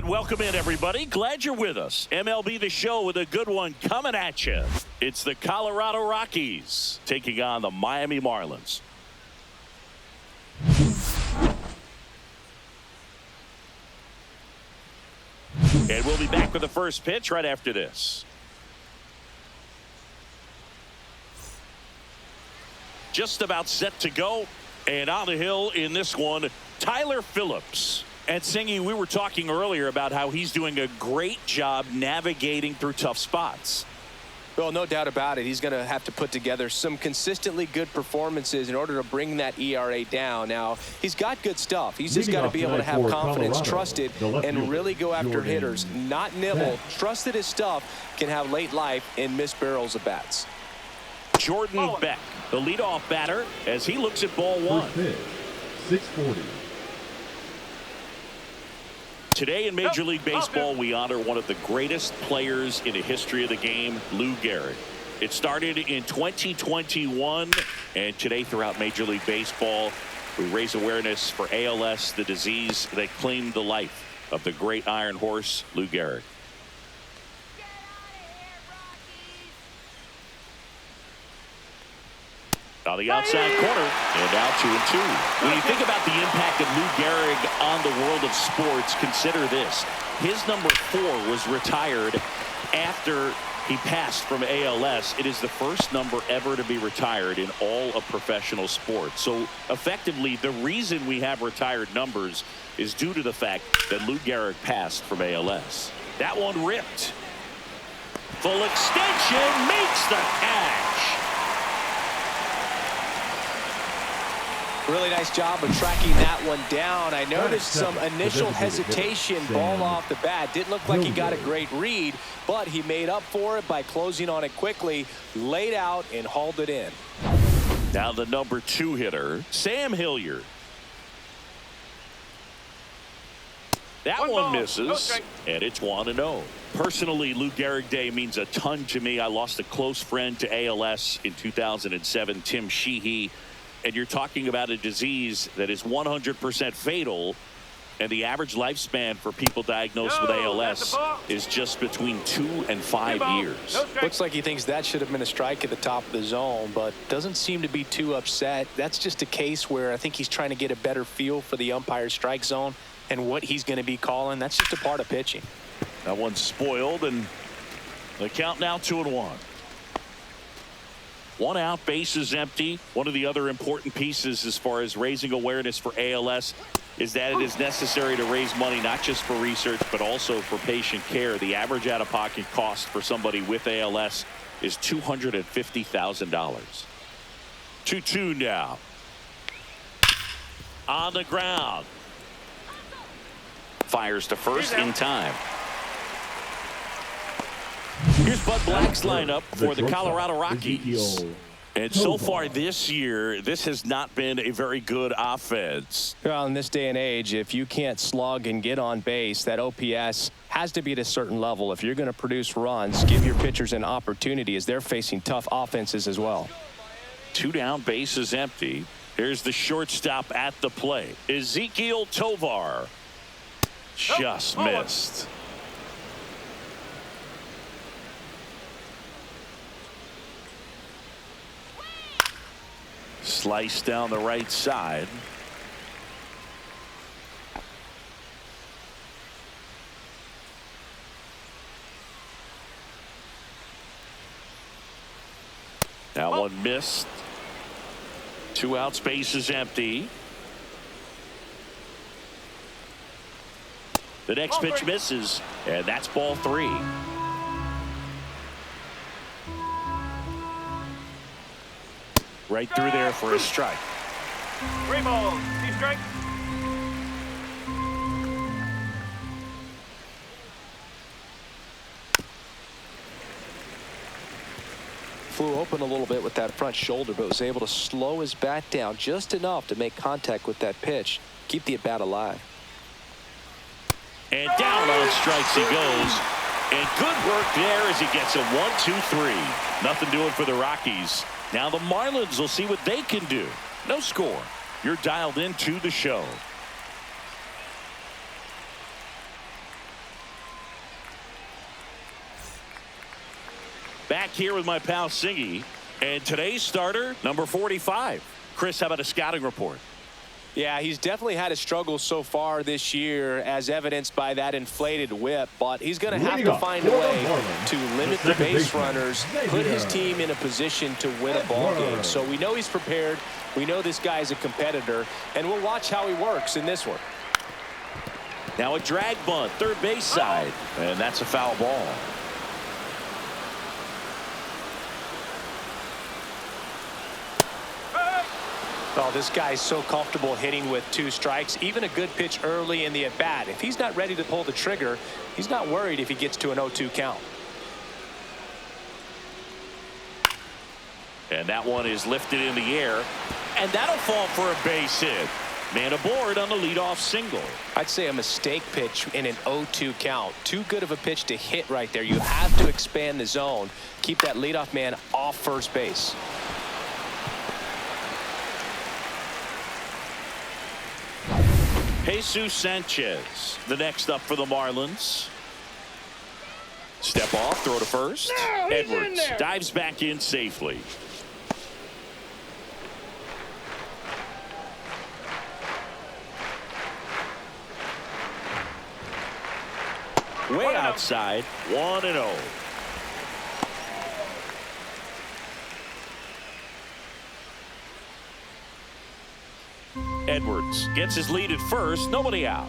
welcome in, everybody. Glad you're with us. MLB The Show with a good one coming at you. It's the Colorado Rockies taking on the Miami Marlins. And we'll be back with the first pitch right after this. Just about set to go. And on the hill in this one, Tyler Phillips. And Singy, we were talking earlier about how he's doing a great job navigating through tough spots. Well, no doubt about it. He's going to have to put together some consistently good performances in order to bring that ERA down. Now, he's got good stuff. He's just got to be able to have confidence, trust it, and really go after hitters. Not nibble. Trust that his stuff can have late life and miss barrels of bats. Jordan Beck, the leadoff batter, as he looks at ball one. 640. Today in Major League Baseball, we honor one of the greatest players in the history of the game, Lou Gehrig. It started in 2021, and today throughout Major League Baseball, we raise awareness for ALS, the disease that claimed the life of the great Iron Horse, Lou Gehrig. On the outside corner, and now 2-2. When you think about the impact of Lou Gehrig on the world of sports, consider this. His number 4 was retired after he passed from ALS. It is the first number ever to be retired in all of professional sports. So effectively, the reason we have retired numbers is due to the fact that Lou Gehrig passed from ALS. That one ripped. Full extension makes the catch. Really nice job of tracking that one down. I noticed some initial hesitation, ball off the bat. Didn't look like he got a great read, but he made up for it by closing on it quickly, laid out, and hauled it in. Now the number 2 hitter, Sam Hilliard. That one misses, and it's 1-0. Personally, Lou Gehrig Day means a ton to me. I lost a close friend to ALS in 2007, Tim Sheehy. And you're talking about a disease that is 100% fatal, and the average lifespan for people diagnosed with ALS is just between 2 and 5 years. Looks like he thinks that should have been a strike at the top of the zone, but doesn't seem to be too upset. That's just a case where I think he's trying to get a better feel for the umpire's strike zone and what he's going to be calling. That's just a part of pitching. That one's spoiled, and the count now 2-1. 1 out, bases empty. One of the other important pieces as far as raising awareness for ALS is that it is necessary to raise money not just for research but also for patient care. The average out-of-pocket cost for somebody with ALS is $250,000. 2-2 now. On the ground. Fires to first in time. Here's Bud Black's lineup for the Colorado Rockies. And so far this year, this has not been a very good offense. Well, in this day and age, if you can't slug and get on base, that OPS has to be at a certain level. If you're going to produce runs, give your pitchers an opportunity as they're facing tough offenses as well. 2 down, bases empty. Here's the shortstop at the plate, Ezekiel Tovar. Just missed. Slice down the right side. That one missed. 2 outs, bases empty. The next pitch misses, and that's ball 3. Right through there for a strike. 3 balls, 2 strikes. Flew open a little bit with that front shoulder, but was able to slow his bat down just enough to make contact with that pitch, keep the at-bat alive. And down on strikes he goes. And good work there as he gets a 1-2-3. Nothing doing for the Rockies. Now the Marlins will see what they can do. No score. You're dialed into the show. here with my pal Singy. And today's starter, number 45. Chris, how about a scouting report? Yeah, he's definitely had his struggles so far this year, as evidenced by that inflated whip. But he's going to have to find a way to limit the base runners, put his team in a position to win a ball game. So we know he's prepared. We know this guy is a competitor, and we'll watch how he works in this one. Now a drag bunt, third base side, and that's a foul ball. Oh, this guy's so comfortable hitting with 2 strikes. Even a good pitch early in the at-bat. If he's not ready to pull the trigger, he's not worried if he gets to an 0-2 count. And that one is lifted in the air, and that'll fall for a base hit. Man aboard on the leadoff single. I'd say a mistake pitch in an 0-2 count. Too good of a pitch to hit right there. You have to expand the zone. Keep that leadoff man off first base. Jesus Sanchez, the next up for the Marlins. Step off, throw to first. Edwards dives back in safely. Way outside, 1-0. Edwards gets his lead at first, nobody out.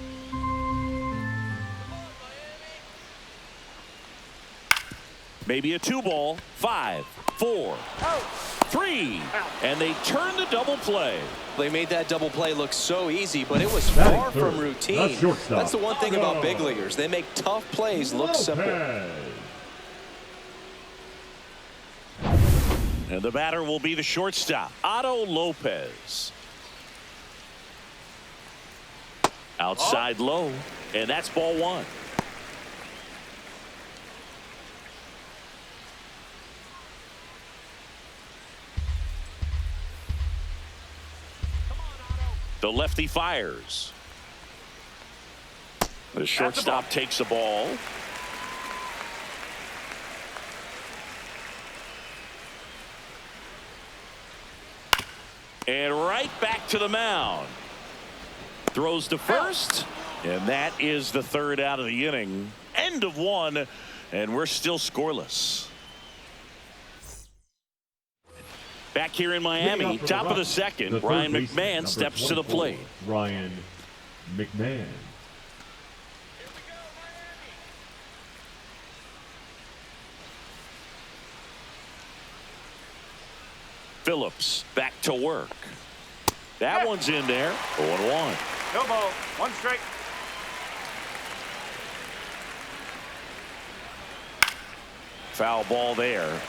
Maybe a 2-ball, 5, 4, 3, and they turn the double play. They made that double play look so easy, but it was far from routine. That's the one thing about big leaguers. They make tough plays look simple. And the batter will be the shortstop, Otto Lopez. Outside low, and that's ball 1. The lefty fires. The shortstop takes the ball. And right back to the mound. Throws to first, and that is the third out of the inning. End of 1, and we're still scoreless. Back here in Miami, top of the second, Ryan McMahon steps to the plate. Ryan McMahon. Phillips back to work. That one's in there. 0-1. No ball. 1 strike. Foul ball there.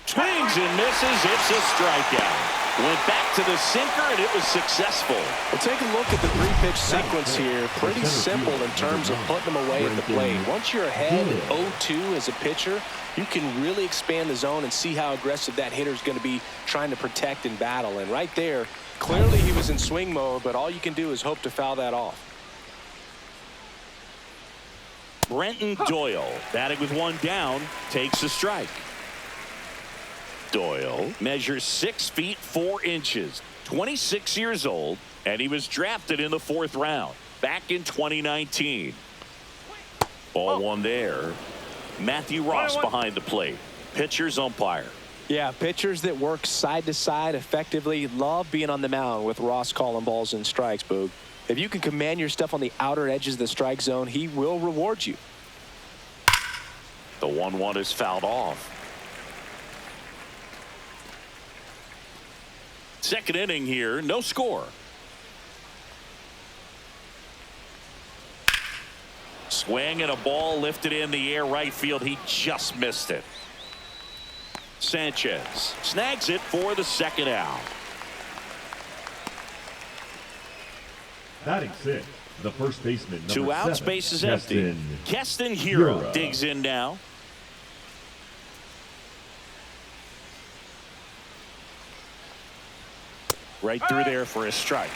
Swings and misses. It's a strikeout. Went back to the sinker, and it was successful. Well, take a look at the 3-pitch sequence here. Pretty simple in terms of putting them away at the plate. Once you're ahead in 0-2 as a pitcher, you can really expand the zone and see how aggressive that hitter is going to be trying to protect and battle. And right there, clearly he was in swing mode, but all you can do is hope to foul that off. Brenton Doyle, batting with 1 down, takes a strike. Doyle measures 6 feet 4 inches, 26 years old, and he was drafted in the 4th round back in 2019. Ball 1 there. Matthew Ross behind the plate. Pitcher's umpire. Yeah, pitchers that work side to side effectively love being on the mound with Ross calling balls and strikes, Boog. If you can command your stuff on the outer edges of the strike zone, he will reward you. The 1-1 is fouled off. Second inning here, no score. Swing and a ball lifted in the air right field. He just missed it. Sanchez snags it for the 2nd out. Batting 6, the first baseman. 2 outs, base is empty. Keston Hiura digs in now. Right through there for a strike.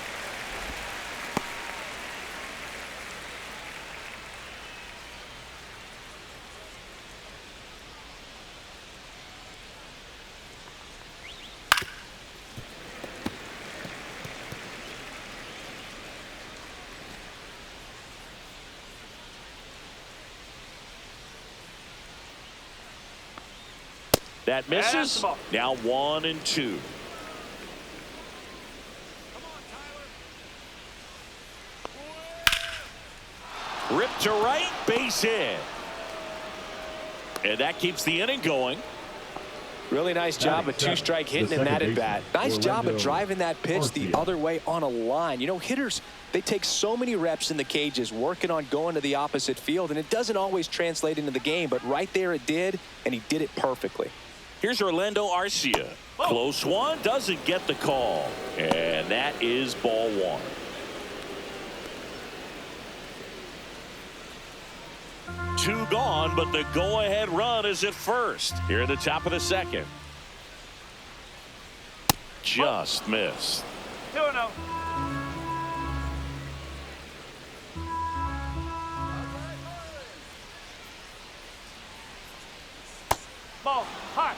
That misses. Now 1-2. Ripped to right, base hit. And that keeps the inning going. Really nice job of two-strike hitting in that at-bat. Nice job of driving that pitch the other way on a line. You know, hitters, they take so many reps in the cages working on going to the opposite field, and it doesn't always translate into the game, but right there it did, and he did it perfectly. Here's Orlando Arcia. Close one, doesn't get the call. And that is ball one. Two gone, but the go-ahead run is at first. Here at the top of the second. Just missed. 2-0. Ball, hot.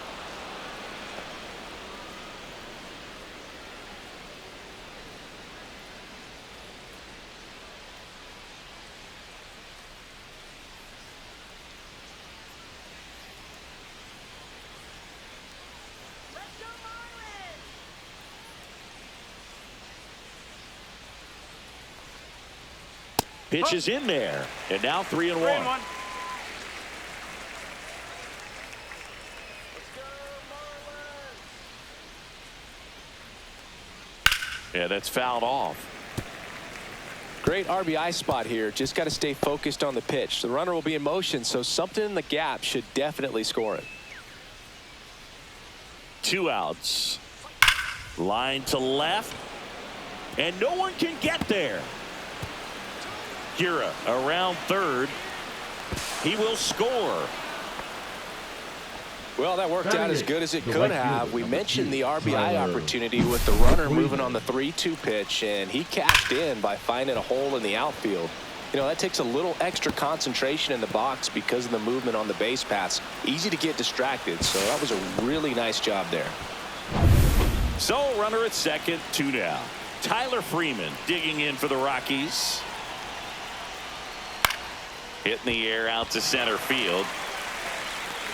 Pitch is in there. And now 3-1. 3-1. Yeah, that's fouled off. Great RBI spot here. Just got to stay focused on the pitch. The runner will be in motion, so something in the gap should definitely score it. 2 outs. Line to left. And no one can get there. Gira around third. He will score. Well, that worked out as good as it could have. We mentioned the RBI opportunity with the runner moving on the 3-2 pitch, and he cashed in by finding a hole in the outfield. You know, that takes a little extra concentration in the box because of the movement on the base paths. Easy to get distracted, so that was a really nice job there. So, runner at second, 2 down. Tyler Freeman digging in for the Rockies. Hit in the air out to center field.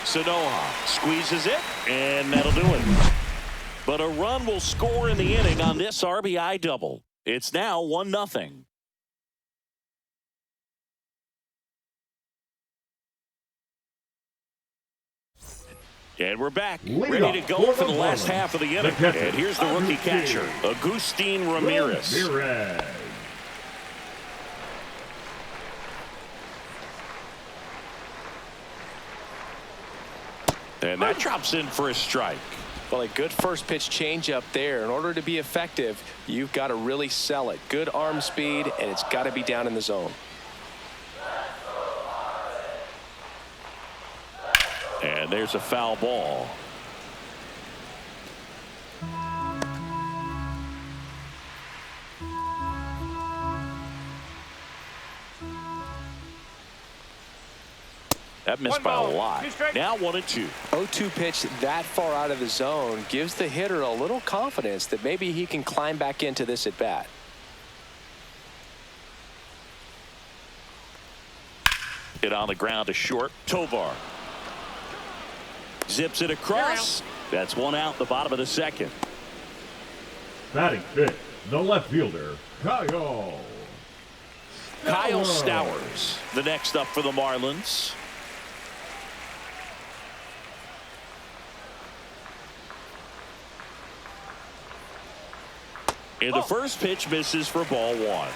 Sanoha squeezes it, and that'll do it. But a run will score in the inning on this RBI double. It's now 1-0. And we're back, ready to go for the last half of the inning. And here's the rookie catcher, Agustin Ramirez. And that drops in for a strike. Well, a good first pitch changeup there. In order to be effective, you've got to really sell it. Good arm speed, and it's got to be down in the zone. And there's a foul ball. That missed by a lot. Now 1-2. 0-2 pitch that far out of the zone gives the hitter a little confidence that maybe he can climb back into this at bat. Hit on the ground to short. Tovar zips it across. That's 1 out, the bottom of the second. Batting fifth, the left fielder, Kyle Stowers, the next up for the Marlins. And the first pitch misses for ball 1.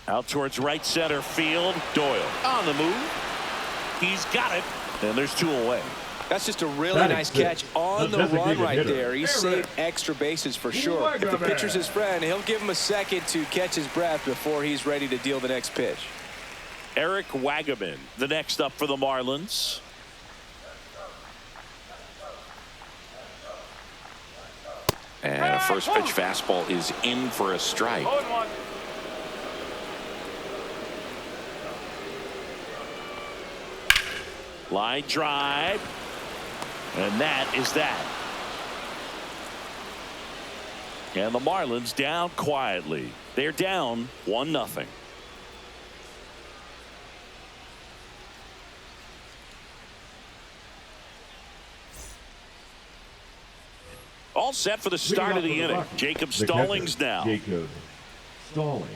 Out towards right center field. Doyle on the move. He's got it. And there's 2 away. That's just a really nice catch on the run right there. He saved extra bases for sure. If the pitcher's his friend, he'll give him a second to catch his breath before he's ready to deal the next pitch. Eric Wagaman, the next up for the Marlins. And a first pitch fastball is in for a strike. 0-1. Line drive. And that is that. And the Marlins down quietly. They're down 1-0. All set for the start of the inning. Jacob Stallings now. Jacob Stallings.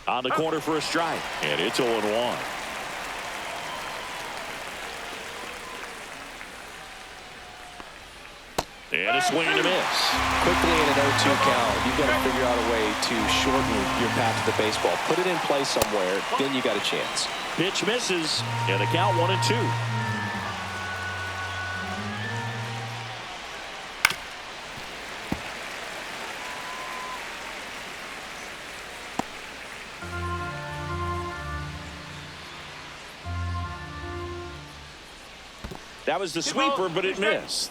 On the corner for a strike. And it's 0-1. And a swing and a miss. Quickly in an 0-2 count, you've got to figure out a way to shorten your path to the baseball. Put it in play somewhere, then you got a chance. Pitch misses. And a count 1-2. That was the sweeper, but it missed.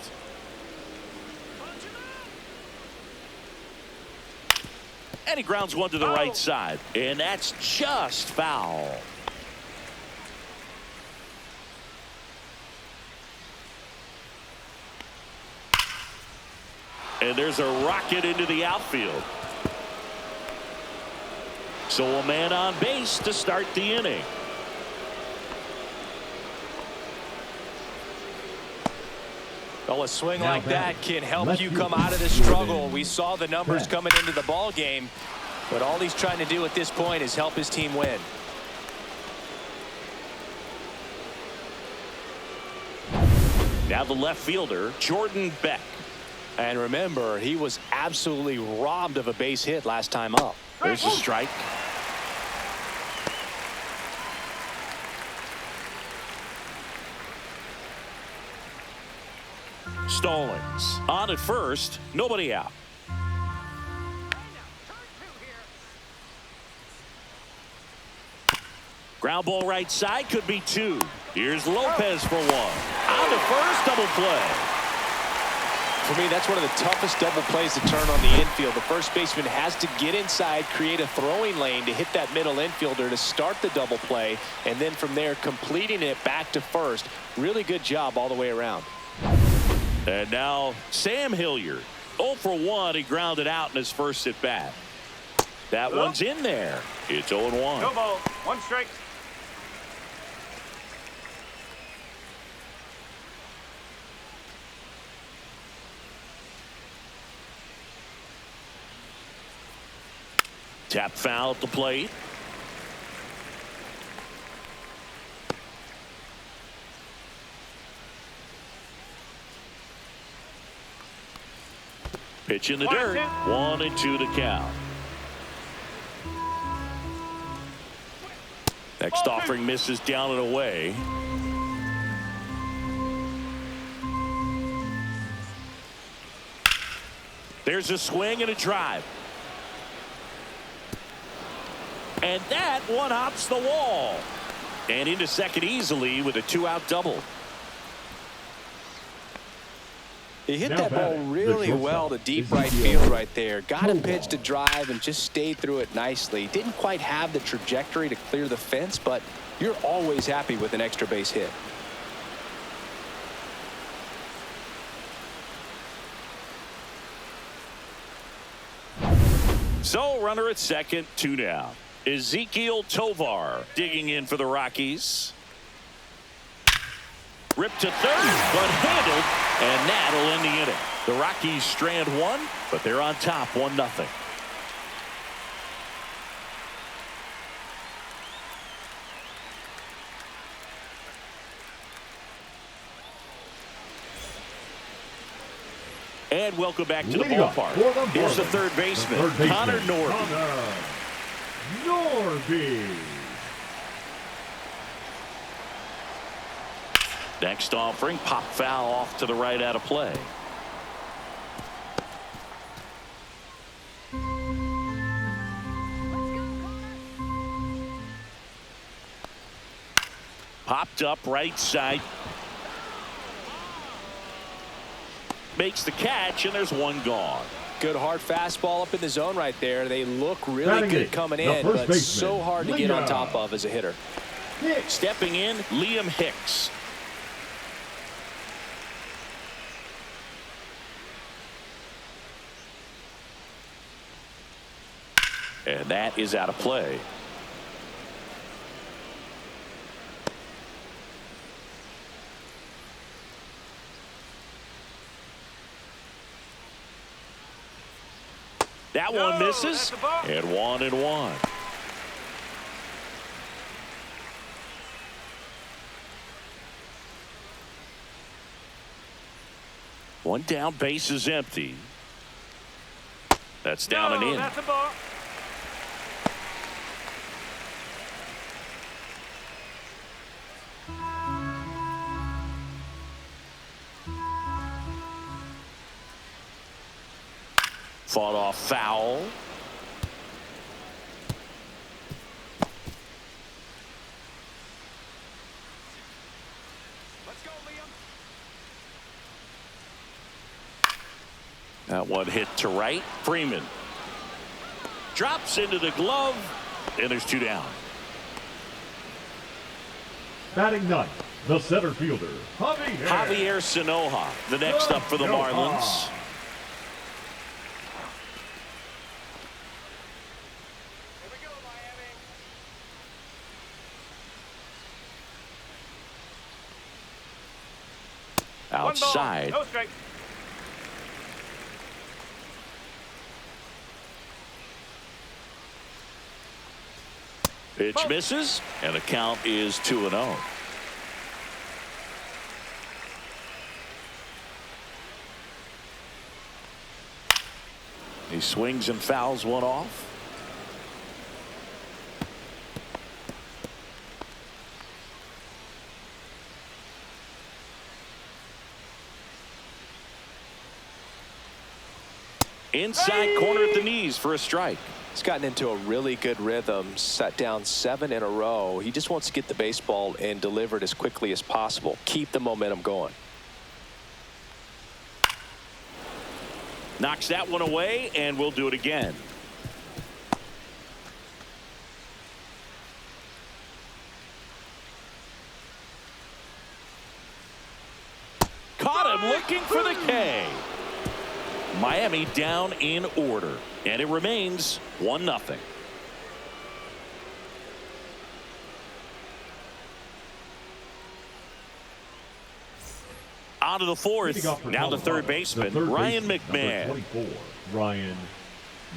And he grounds one to the right side. And that's just foul. And there's a rocket into the outfield. So a man on base to start the inning. Well, a swing like that can help you come out of the struggle. We saw the numbers coming into the ball game, but all he's trying to do at this point is help his team win. Now the left fielder, Jordan Beck. And remember, he was absolutely robbed of a base hit last time up. There's a strike. Stallings on at first, nobody out. Ground ball right side, could be two. Here's Lopez for one. On to first, double play. For me, that's one of the toughest double plays to turn on the infield. The first baseman has to get inside, create a throwing lane to hit that middle infielder to start the double play, and then from there completing it back to first. Really good job all the way around. And now Sam Hilliard, 0 for 1. He grounded out in his first at bat. That one's in there. It's 0-1. No ball. 1 strike. Tap foul at the plate. Pitch in the dirt. 1-2 to count. Next offering misses down and away. There's a swing and a drive. And that one hops the wall. And into second easily with a 2-out double. He hit that ball really well to deep right field right there. Got him pitched to drive and just stayed through it nicely. Didn't quite have the trajectory to clear the fence, but you're always happy with an extra base hit. So runner at second, 2 down. Ezekiel Tovar digging in for the Rockies. Ripped to third, but handled, and that'll end the inning. The Rockies strand 1, but they're on top 1-0. And welcome back to the ballpark. Here's the third baseman, Connor Norby. Next offering, pop foul off to the right out of play. Popped up right side. Makes the catch, and there's one gone. Good hard fastball up in the zone right there. They look really good coming in, but so hard to get on top of as a hitter. Stepping in, Liam Hicks. And that is out of play. That one misses, and 1-1. One down, base is empty. That's down and in. That's a ball. Fought off foul. Let's go, Liam. That one hit to right. Freeman drops into the glove, and there's 2 down. Batting ninth, the center fielder, Javier Sanoja, the next up for the Marlins. Outside. No strike. Pitch misses, and the count is 2-0. He swings and fouls one off. Inside corner at the knees for a strike. He's gotten into a really good rhythm, set down 7 in a row. He just wants to get the baseball and deliver it as quickly as possible. Keep the momentum going. Knocks that one away, and we'll do it again. Caught him looking for the K. Miami down in order, and it remains 1-0. On to the fourth. Now the third baseman, Ryan McMahon. 24, Ryan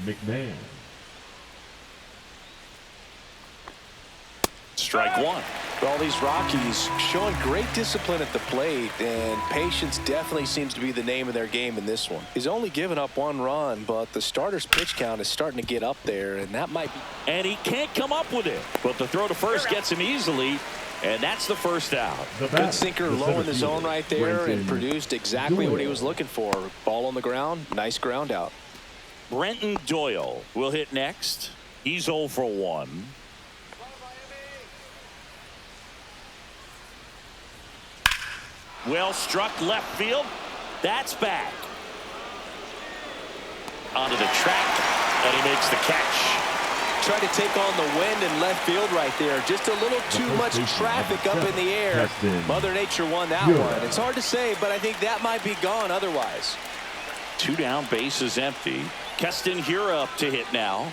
McMahon. Strike one. Well, these Rockies showing great discipline at the plate, and patience definitely seems to be the name of their game in this one. He's only given up 1 run, but the starter's pitch count is starting to get up there, and that might be. And he can't come up with it. But the throw to first gets him easily, and that's the first out. Good sinker low in the zone right there, and produced exactly what he was looking for. Ball on the ground, nice ground out. Brenton Doyle will hit next. He's 0 for 1. Well struck left field. That's back. Onto the track, and he makes the catch. Tried to take on the wind in left field right there. Just a little too much traffic up in the air. Mother Nature won that one. It's hard to say, but I think that might be gone otherwise. 2 down, base is empty. Keston here up to hit now.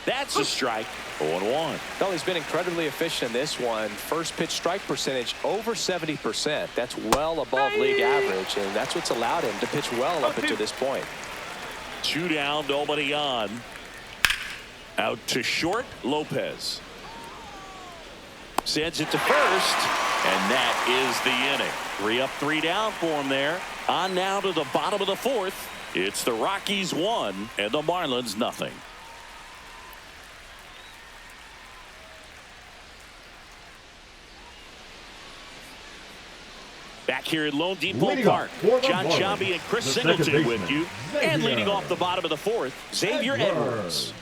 That's a strike. 0-1. Well, he's been incredibly efficient in this one. First pitch strike percentage over 70%. That's well above league average, and that's what's allowed him to pitch well up until this point. 2 down, nobody on. Out to short, Lopez. Sends it to first, and that is the inning. 3 up, 3 down for him there. On now to the bottom of the 4th. It's the Rockies 1 and the Marlins 0. Back here at Lone Depot Park, John Sciambi and Chris Singleton with you. And leading off the bottom of the 4th, Xavier Edwards.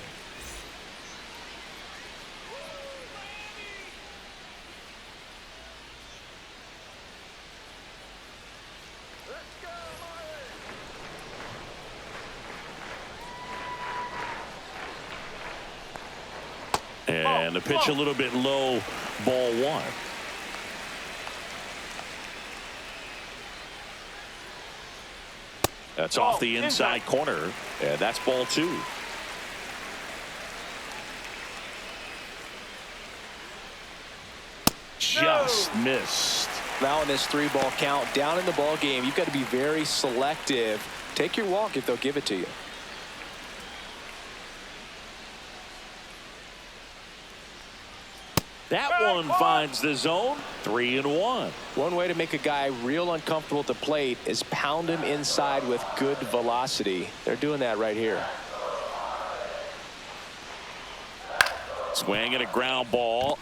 And the pitch a little bit low, ball one. That's off the inside corner, and that's ball two. Just missed. Now in this 3-ball count, down in the ball game, you've got to be very selective. Take your walk if they'll give it to you. That one finds the zone. 3-1. One way to make a guy real uncomfortable at the plate is pound him inside with good velocity. They're doing that right here. Swing and a ground ball.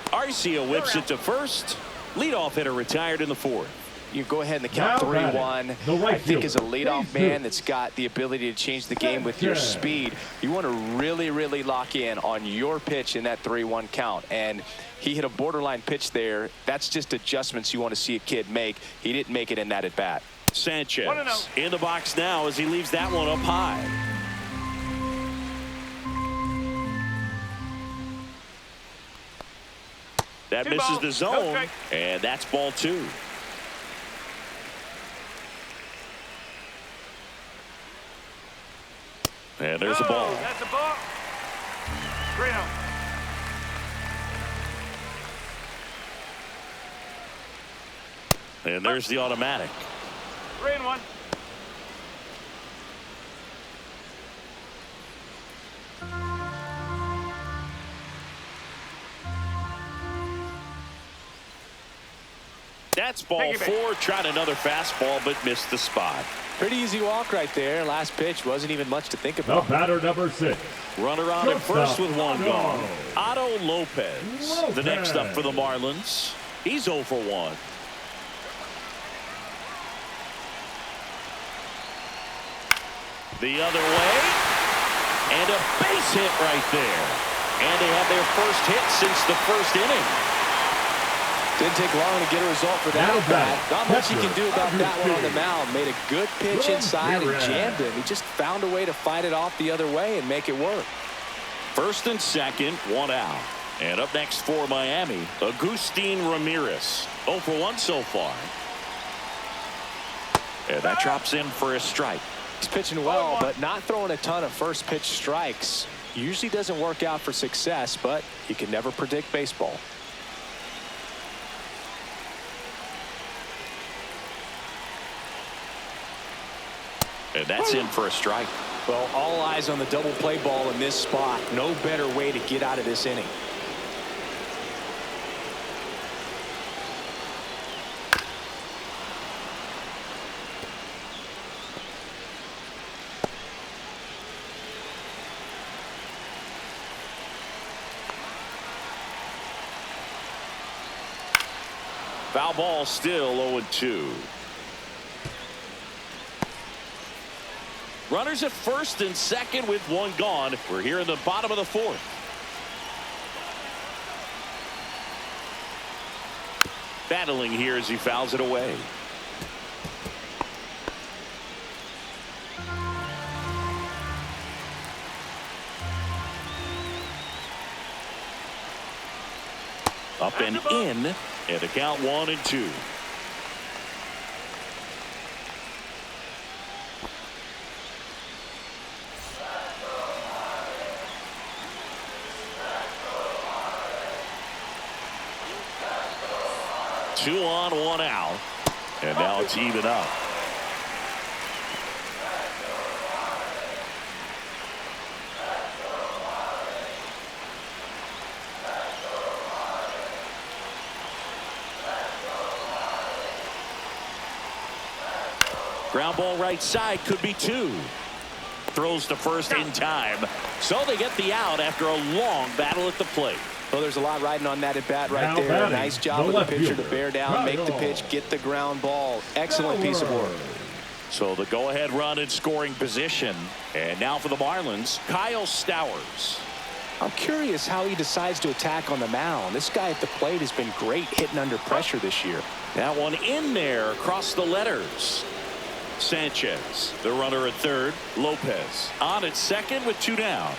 Arcia whips it to first. Leadoff hitter retired in the fourth. You go ahead and the count 3-1. I think as a leadoff man that's got the ability to change the game with your speed, you want to really, really lock in on your pitch in that 3-1 count. And he hit a borderline pitch there. That's just adjustments you want to see a kid make. He didn't make it in that at bat. Sanchez in the box now as he leaves that one up high. That misses the zone, and that's ball two. And there's a ball. That's a ball. 3-0. And there's the automatic. 3-1. That's ball four. Tried another fastball, but missed the spot. Pretty easy walk right there. Last pitch wasn't even much to think about. The batter, number 6. Runner on at first with one gone. Otto Lopez. The next up for the Marlins. He's 0 for 1. The other way. And a base hit right there. And they have their first hit since the first inning. Didn't take long to get a result for that at bat. Not much you can do about that one on the mound. Made a good pitch inside and jammed him. He just found a way to fight it off the other way and make it work. First and second, one out. And up next for Miami, Agustin Ramirez. 0 for 1 so far. And that drops in for a strike. He's pitching well, but not throwing a ton of first pitch strikes. Usually doesn't work out for success, but you can never predict baseball. And that's in for a strike. Well, all eyes on the double play ball in this spot. No better way to get out of this inning. Foul ball, still 0-2. Runners at first and second with one gone. We're here in the bottom of the fourth. Battling here as he fouls it away. Up and in, and the count 1-2. Two on, one out, and now it's even up. Ground ball right side, could be 2. Throws to first in time, so they get the out after a long battle at the plate. Well, there's a lot riding on that at bat right there. Nice job of the pitcher to bear down, make the pitch, get the ground ball. Excellent piece of work. So the go-ahead run in scoring position. And now for the Marlins, Kyle Stowers. I'm curious how he decides to attack on the mound. This guy at the plate has been great hitting under pressure this year. That one in there across the letters. Sanchez, the runner at third. Lopez on at second with 2 down.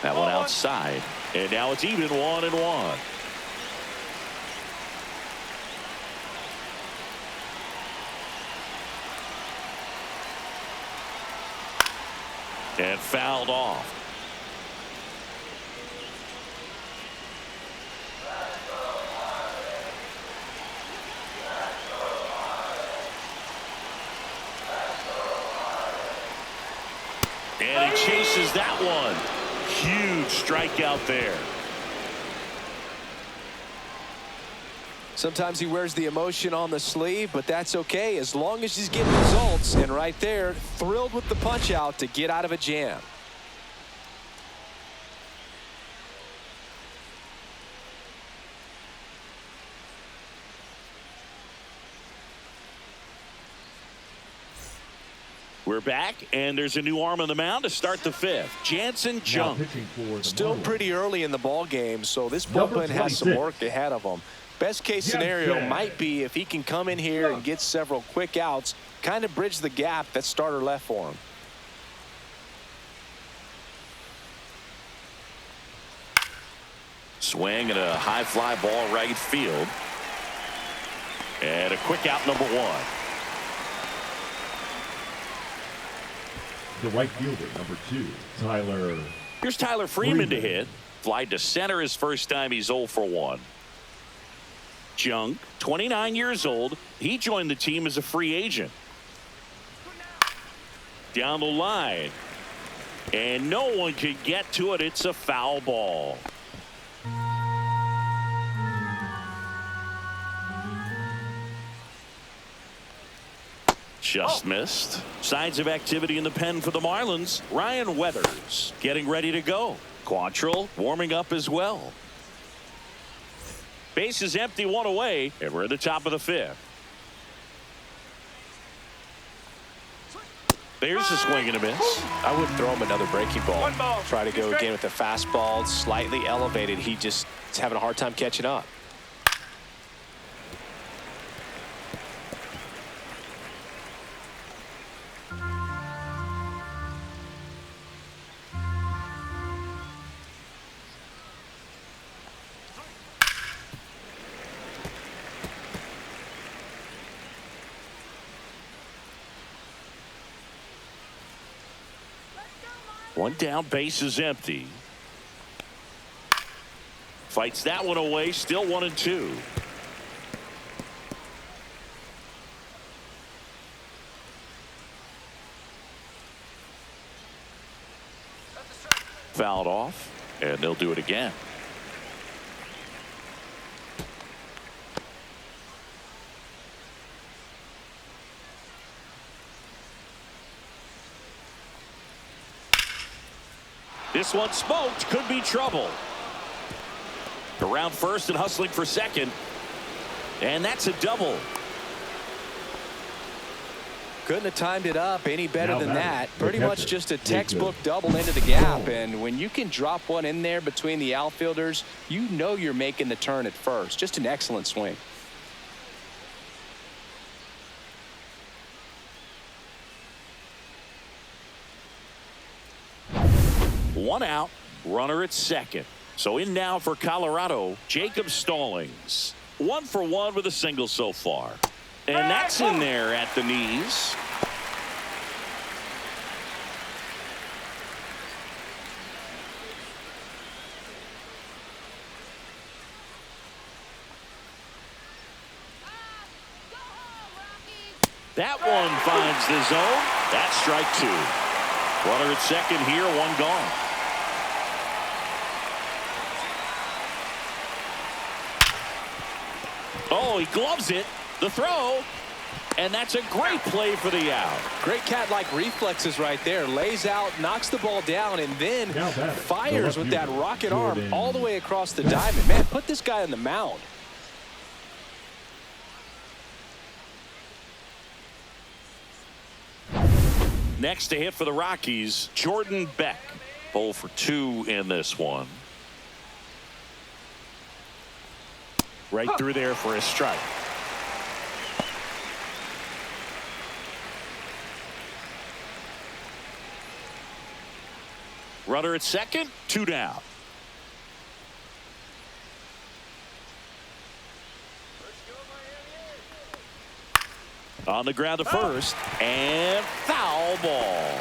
That one outside. And now it's even 1-1. And fouled off. And he chases that one. Huge strikeout there. Sometimes he wears the emotion on the sleeve, but that's okay as long as he's getting results. And right there, thrilled with the punch out to get out of a jam. We're back, and there's a new arm on the mound to start the fifth. Jansen Junk. Still pretty early in the ball game, so this bullpen has some work ahead of him. Best case scenario might be if he can come in here and get several quick outs, kind of bridge the gap that starter left for him. Swing and a high fly ball right field. And a quick out, number one. The right fielder, number 2, Tyler. Here's Tyler Freeman to hit. Flied to center his first time. He's 0 for 1. Junk, 29 years old. He joined the team as a free agent. Down the line. And no one could get to it. It's a foul ball. Just missed. Signs of activity in the pen for the Marlins. Ryan Weathers getting ready to go. Quantrill warming up as well. Base is empty, one away, and we're at the top of the fifth. There's a swing and a miss. I wouldn't throw him another breaking ball. One ball. Try to go again with the fastball. It's slightly elevated. He just is having a hard time catching up. One down, base is empty. Fights that one away, still 1-2. Fouled off, and they'll do it again. This one smoked, could be trouble. Around first and hustling for second. And that's a double. Couldn't have timed it up any better than that. Pretty much just a textbook double into the gap. And when you can drop one in there between the outfielders, you know you're making the turn at first. Just an excellent swing. One out, runner at second. So in now for Colorado, Jacob Stallings. 1 for 1 with a single so far. And that's in there at the knees. That one finds the zone. That's strike 2. Runner at second here, one gone. Oh, he gloves it. The throw. And that's a great play for the out. Great cat-like reflexes right there. Lays out, knocks the ball down, and then fires with that rocket arm all the way across the diamond. Man, put this guy on the mound. Next to hit for the Rockies, Jordan Beck. 0 for 2 in this one. Right through there for a strike. Runner at second, 2 down. On the ground to first, and foul ball.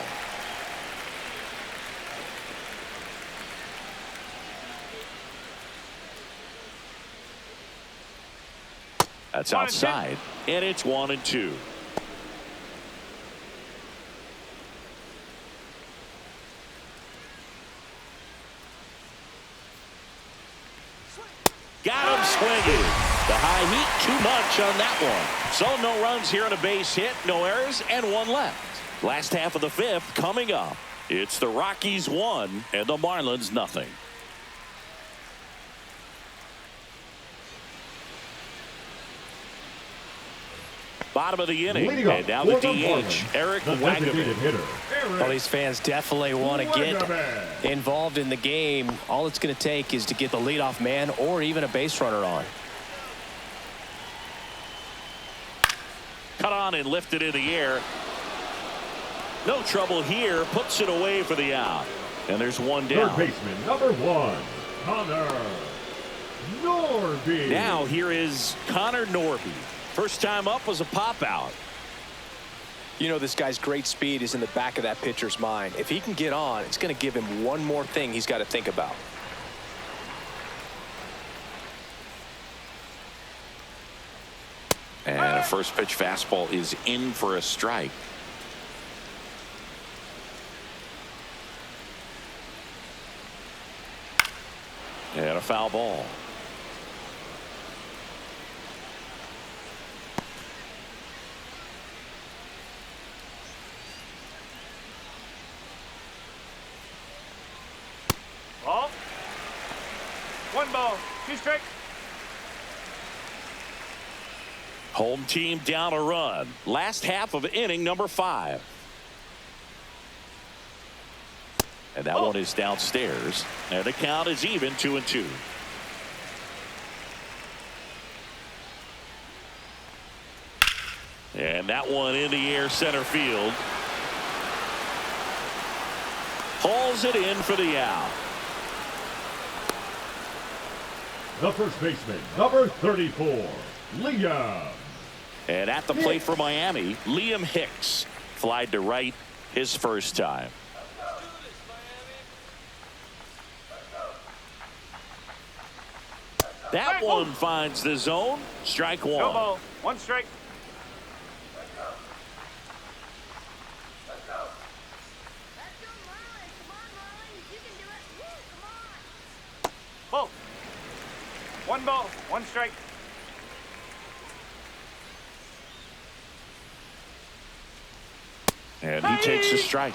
That's outside, and it's 1-2. Got him swinging. The high heat, too much on that one. So no runs here on a base hit, no errors, and 1 left. Last half of the 5th coming up. It's the Rockies 1 and the Marlins nothing. Bottom of the inning, and now the DH, Eric Wagaman. Well, these fans definitely want to get involved in the game. All it's going to take is to get the leadoff man or even a base runner on. Cut on and lifted in the air. No trouble here. Puts it away for the out. And there's 1 down. Third baseman, number 1, Connor Norby. Now here is Connor Norby. First time up was a pop out. You know, this guy's great speed is in the back of that pitcher's mind. If he can get on, it's going to give him one more thing he's got to think about. And a first pitch fastball is in for a strike. And a foul ball. Ball. 1 ball, 2 strikes. Home team down a run. Last half of inning number 5. And that one is downstairs. And the count is even, 2-2. And that one in the air, center field. Hauls it in for the out. The first baseman, number 34, Liam. And at the plate for Miami, Liam Hicks. Flied to right his first time. That one finds the zone. Strike 1. No ball, 1 strike. Ball. 1 ball, 1 strike. And he takes a strike.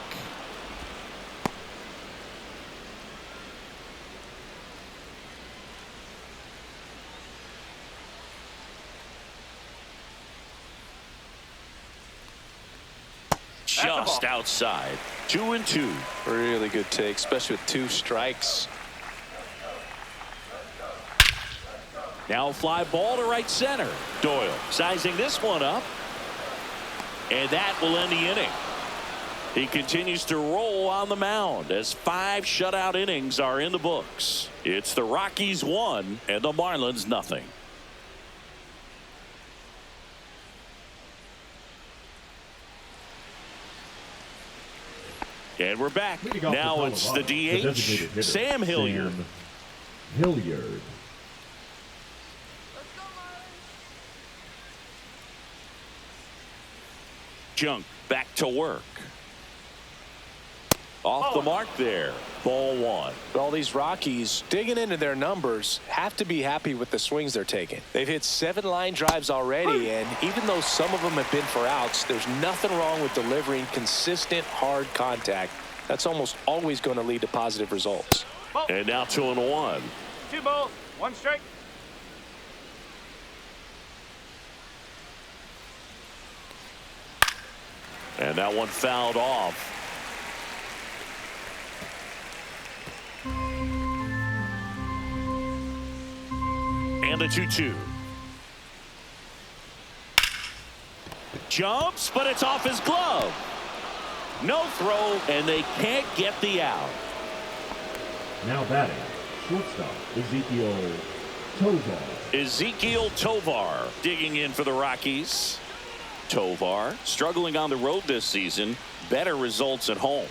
Just outside. 2-2. Really good take, especially with 2 strikes. Now fly ball to right center. Doyle sizing this one up. And that will end the inning. He continues to roll on the mound as 5 shutout innings are in the books. It's the Rockies 1 and the Marlins nothing. And we're back. Now it's the DH, Sam Hilliard. Hilliard. Junk back to work. Off the mark there. Ball 1. All these Rockies digging into their numbers have to be happy with the swings they're taking. They've hit 7 line drives already, and even though some of them have been for outs, there's nothing wrong with delivering consistent hard contact. That's almost always going to lead to positive results. And now 2-1. 2 balls, 1 strike. And that one fouled off. And the 2-2. Jumps, but it's off his glove. No throw, and they can't get the out. Now batting, shortstop Ezekiel Tovar. Ezekiel Tovar digging in for the Rockies. Tovar struggling on the road this season. Better results at home.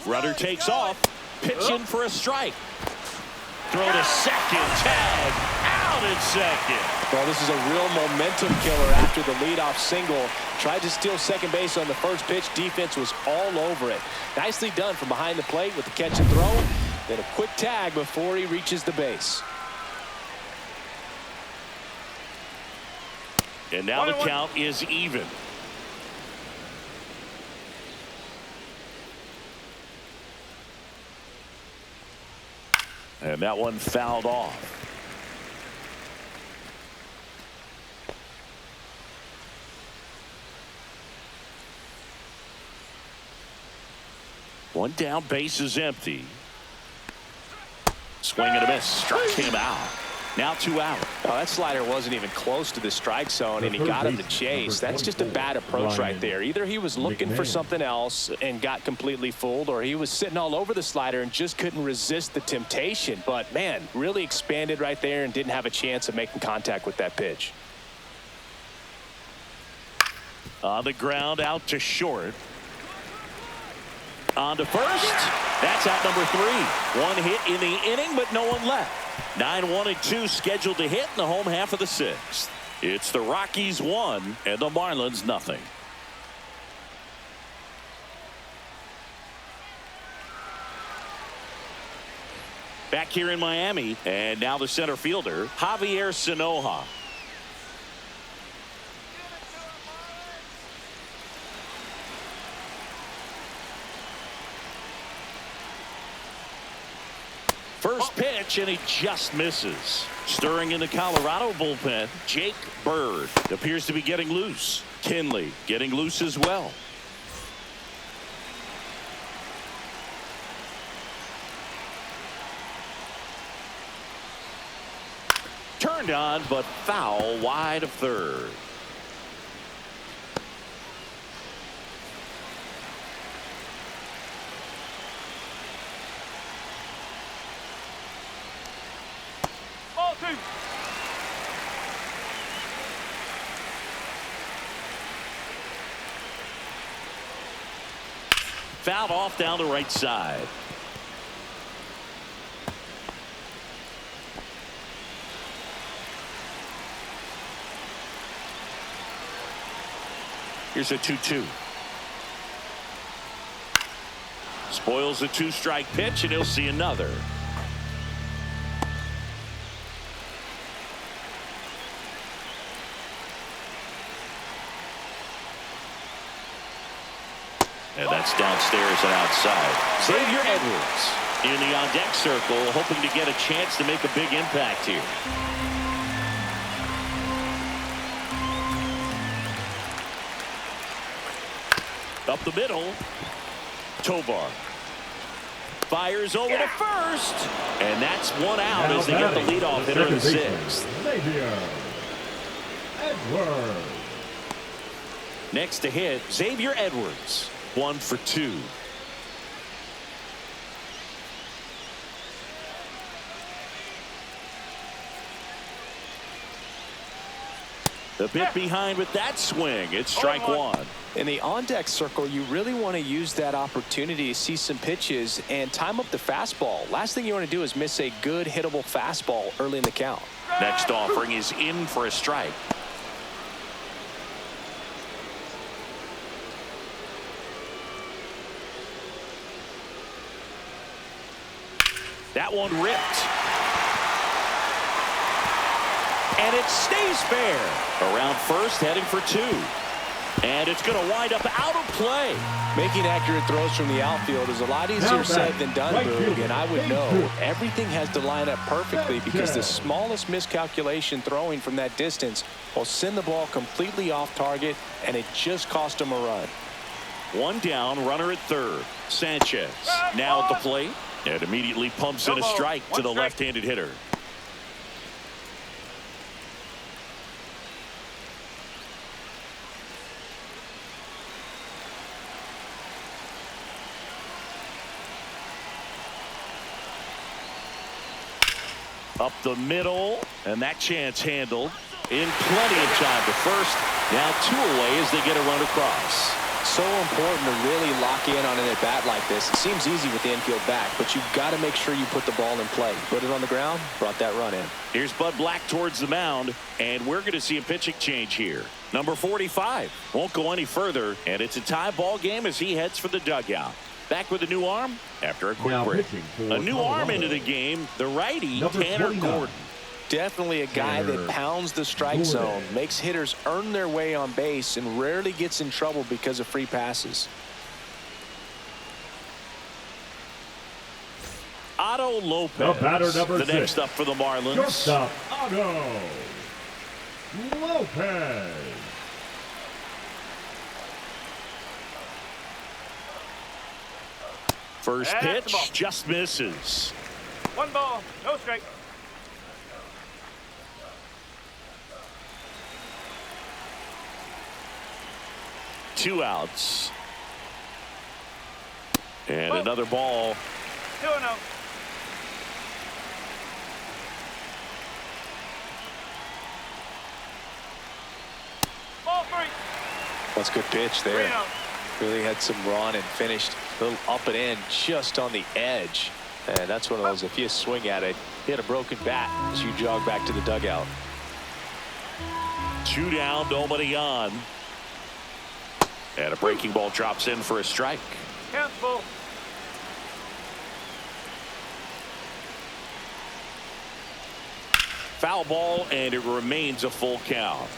Runner takes off. Pitch in for a strike. Throw to second. Tag. Out at second. Well, this is a real momentum killer after the leadoff single. Tried to steal second base on the first pitch. Defense was all over it. Nicely done from behind the plate with the catch and throw. Then a quick tag before he reaches the base. And now the count is even. And that one fouled off. One down, base is empty. Swing and a miss. Struck him out. Now 2 out. Oh, that slider wasn't even close to the strike zone, and he got him to chase. That's just a bad approach right there. Either he was looking for something else and got completely fooled, or he was sitting all over the slider and just couldn't resist the temptation. But, man, really expanded right there and didn't have a chance of making contact with that pitch. On the ground, out to short. On to first. That's out number 3. One hit in the inning, but no one left. 9-1-2 scheduled to hit in the home half of the 6th. It's the Rockies 1 and the Marlins nothing. Back here in Miami, and now the center fielder, Javier Sanoja. First pitch, and he just misses. Stirring in the Colorado bullpen, Jake Bird appears to be getting loose. Kinley getting loose as well. Turned on, but foul wide of third. Fouled off down the right side. Here's a 2-2. Spoils the 2-strike pitch, and he'll see another. And that's downstairs and outside. Xavier Edwards in the on-deck circle, hoping to get a chance to make a big impact here. Up the middle, Tovar fires over to first, and that's one out as they get the leadoff hitter in the 6th. Xavier Edwards. Next to hit, Xavier Edwards. 1 for 2. The bit behind with that swing. It's strike 1. In the on-deck circle, you really want to use that opportunity to see some pitches and time up the fastball. Last thing you want to do is miss a good hittable fastball early in the count. Next offering is in for a strike. That one ripped. And it stays fair. Around first, heading for 2. And it's going to wind up out of play. Making accurate throws from the outfield is a lot easier said than done, Boog, and I would know everything has to line up perfectly because the smallest miscalculation throwing from that distance will send the ball completely off target, and it just cost him a run. One down, runner at third. Sanchez now at the plate and immediately pumps in a strike to the left-handed hitter. Up the middle, and that chance handled in plenty of time to first. Now 2 away as they get a run across. So important to really lock in on an at-bat like this. It seems easy with the infield back, but you've got to make sure you put the ball in play. Put it on the ground, brought that run in. Here's Bud Black towards the mound, and we're going to see a pitching change here. Number 45 won't go any further, and it's a tie ball game as he heads for the dugout. Back with a new arm after a quick break. A new arm into the game, the righty, Tanner Gordon. Definitely a guy that pounds the strike zone, makes hitters earn their way on base, and rarely gets in trouble because of free passes. Otto Lopez, The batter, number the 6. next up for the Marlins. Shortstop, Otto Lopez. First And that's pitch the ball. just misses. 1 ball, no strike. Two outs. And another ball. 2-0. Ball 3. That's a good pitch there. 3-0. Really had some run and finished a little up and in just on the edge. And that's one of those, if you swing at it, hit a broken bat as you jog back to the dugout. 2 down, nobody on. And a breaking ball drops in for a strike. Count's full. Foul ball, and it remains a full count.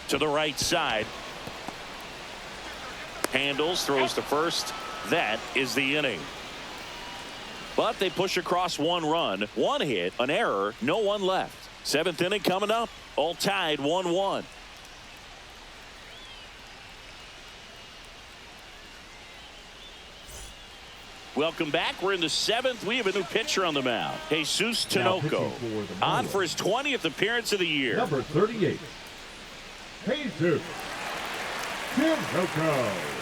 To the right side. Handles, throws to first. That is the inning. But they push across 1 run, 1 hit, an error, no one left. 7th inning coming up, all tied 1-1. Welcome back. We're in the 7th. We have a new pitcher on the mound. Jesus Tinoco on for his 20th appearance of the year. Number 38, Jesus Tinoco.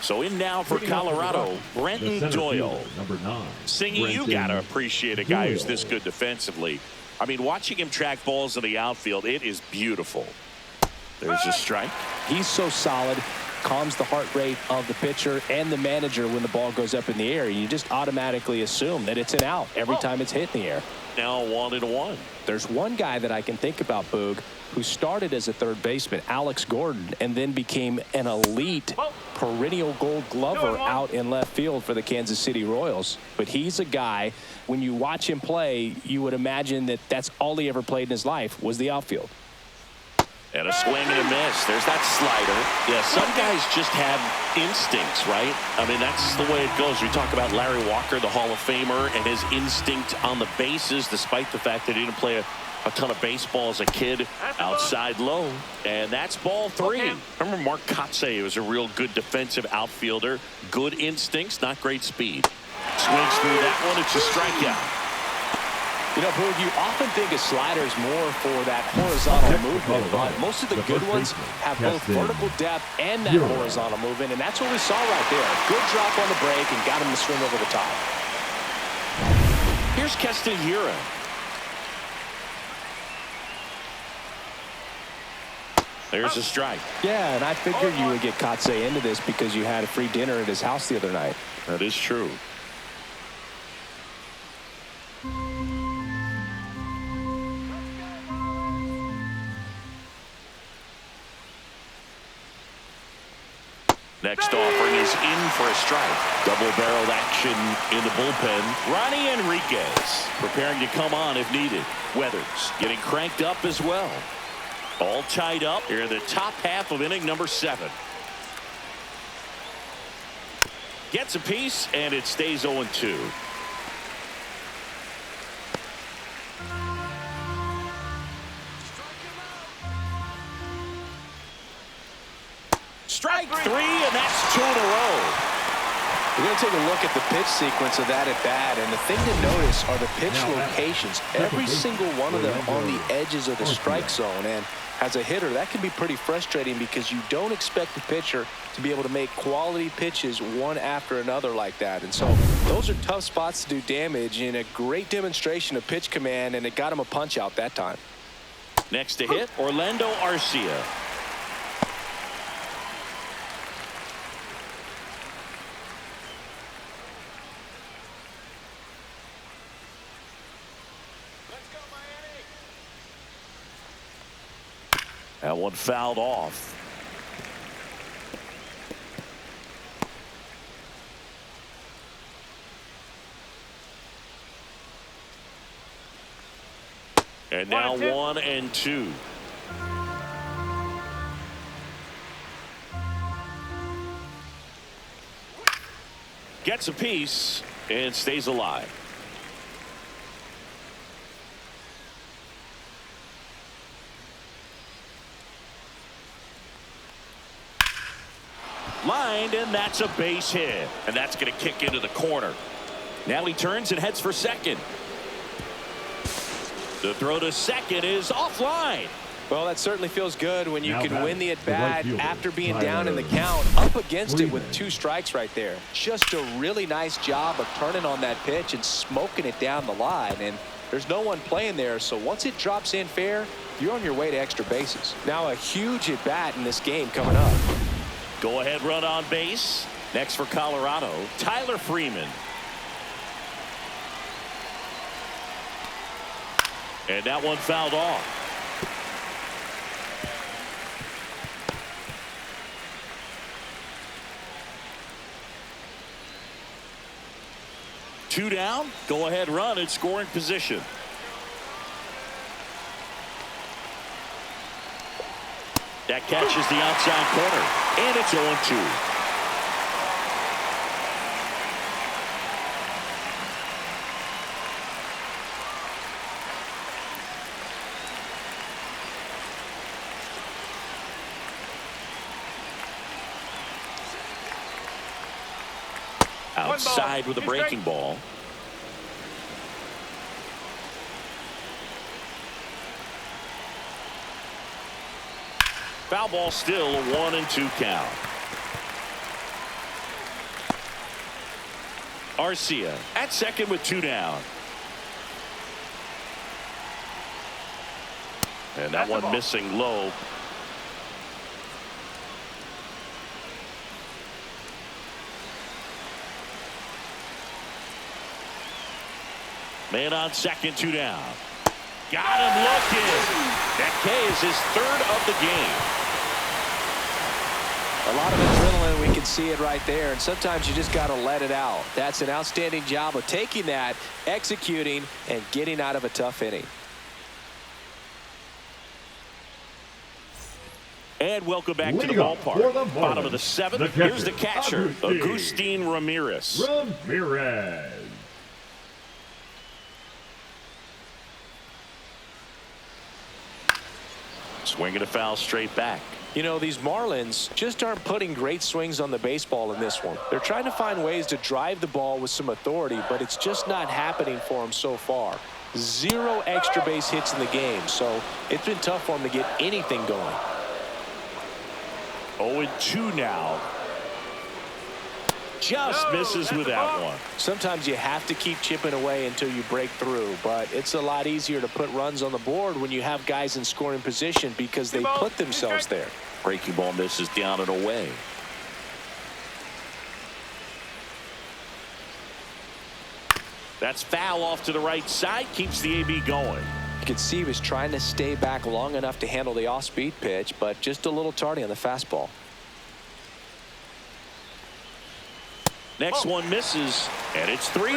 So in now for Colorado, Brenton Doyle. Number 9. Singing, you got to appreciate a guy who's this good defensively. I mean, watching him track balls in the outfield, it is beautiful. There's a strike. He's so solid, calms the heart rate of the pitcher and the manager when the ball goes up in the air. You just automatically assume that it's an out every time it's hit in the air. Now 1-1. There's one guy that I can think about, Boog, who started as a third baseman, Alex Gordon, and then became an elite perennial gold glover out in left field for the Kansas City Royals. But he's a guy, when you watch him play, you would imagine that that's all he ever played in his life was the outfield. And a swing and a miss. There's that slider. Yeah, some guys just have instincts, right? I mean, that's the way it goes. We talk about Larry Walker, the Hall of Famer, and his instinct on the bases, despite the fact that he didn't play a ton of baseball as a kid, outside low. And that's ball 3. Remember Mark Kotsay was a real good defensive outfielder. Good instincts, not great speed. Swings through that one. It's a strikeout. You know, Boog, you often think a slider is more for that horizontal movement, but most of the good ones have both vertical depth and that horizontal movement, and that's what we saw right there. Good drop on the break and got him to swing over the top. Here's Keston Hiura. There's a strike. Yeah, and I figured you would get Kotsay into this because you had a free dinner at his house the other night. That is true. Next offering is in for a strike. Double-barreled action in the bullpen. Ronnie Enriquez preparing to come on if needed. Weathers getting cranked up as well. All tied up here in the top half of inning number 7. Gets a piece, and it stays 0-2. Strike 3, and that's 2 in a row. We're going to take a look at the pitch sequence of that at bat, and the thing to notice are the pitch locations. Every single one of them on the edges of the strike zone, and as a hitter, that can be pretty frustrating because you don't expect the pitcher to be able to make quality pitches one after another like that. And so those are tough spots to do damage, and a great demonstration of pitch command, and it got him a punch out that time. Next to hit, Orlando Arcia. That one fouled off. And now 1-2. Gets a piece and stays alive. Lined, and that's a base hit. And that's going to kick into the corner. Now he turns and heads for second. The throw to second is offline. Well, that certainly feels good when you can win the at-bat after being down in the count. Up against it with 2 strikes right there. Just a really nice job of turning on that pitch and smoking it down the line. And there's no one playing there, so once it drops in fair, you're on your way to extra bases. Now a huge at-bat in this game coming up. Go-ahead run on base. Next for Colorado, Tyler Freeman. And that one fouled off. Two down. Go-ahead run in scoring position. That catches the outside corner, and it's 0-2. Outside with a breaking ball. Foul ball, still a 1-2 count. Arcia at second with 2 down. And that one missing low. Man on second, 2 down. Got him looking. That K is his 3rd of the game. A lot of adrenaline, we can see it right there, and sometimes you just got to let it out. That's an outstanding job of taking that, executing, and getting out of a tough inning. And welcome back to the ballpark. Bottom of the 7th. Here's the catcher, Agustin Ramirez. Swinging a foul straight back. You know, these Marlins just aren't putting great swings on the baseball in this one. They're trying to find ways to drive the ball with some authority, but it's just not happening for them so far. 0 extra base hits in the game, so it's been tough for them to get anything going. 0-2 now. Just misses with that one. Sometimes you have to keep chipping away until you break through, but it's a lot easier to put runs on the board when you have guys in scoring position because they put themselves there. Breaking ball misses down and away. That's foul off to the right side. Keeps the AB going. You can see he was trying to stay back long enough to handle the off-speed pitch, but just a little tardy on the fastball. Next one misses, and it's 3-2.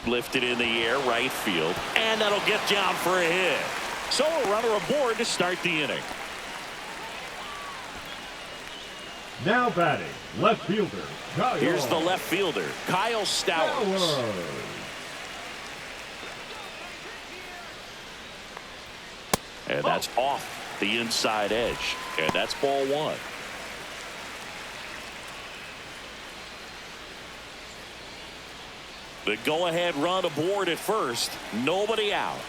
Lifted in the air, right field, and that'll get down for a hit. So a runner aboard to start the inning. Now batting, left fielder, Kyle. Here's the left fielder, Kyle Stowers. And that's off the inside edge. And that's ball one. The go-ahead run aboard at first. Nobody out.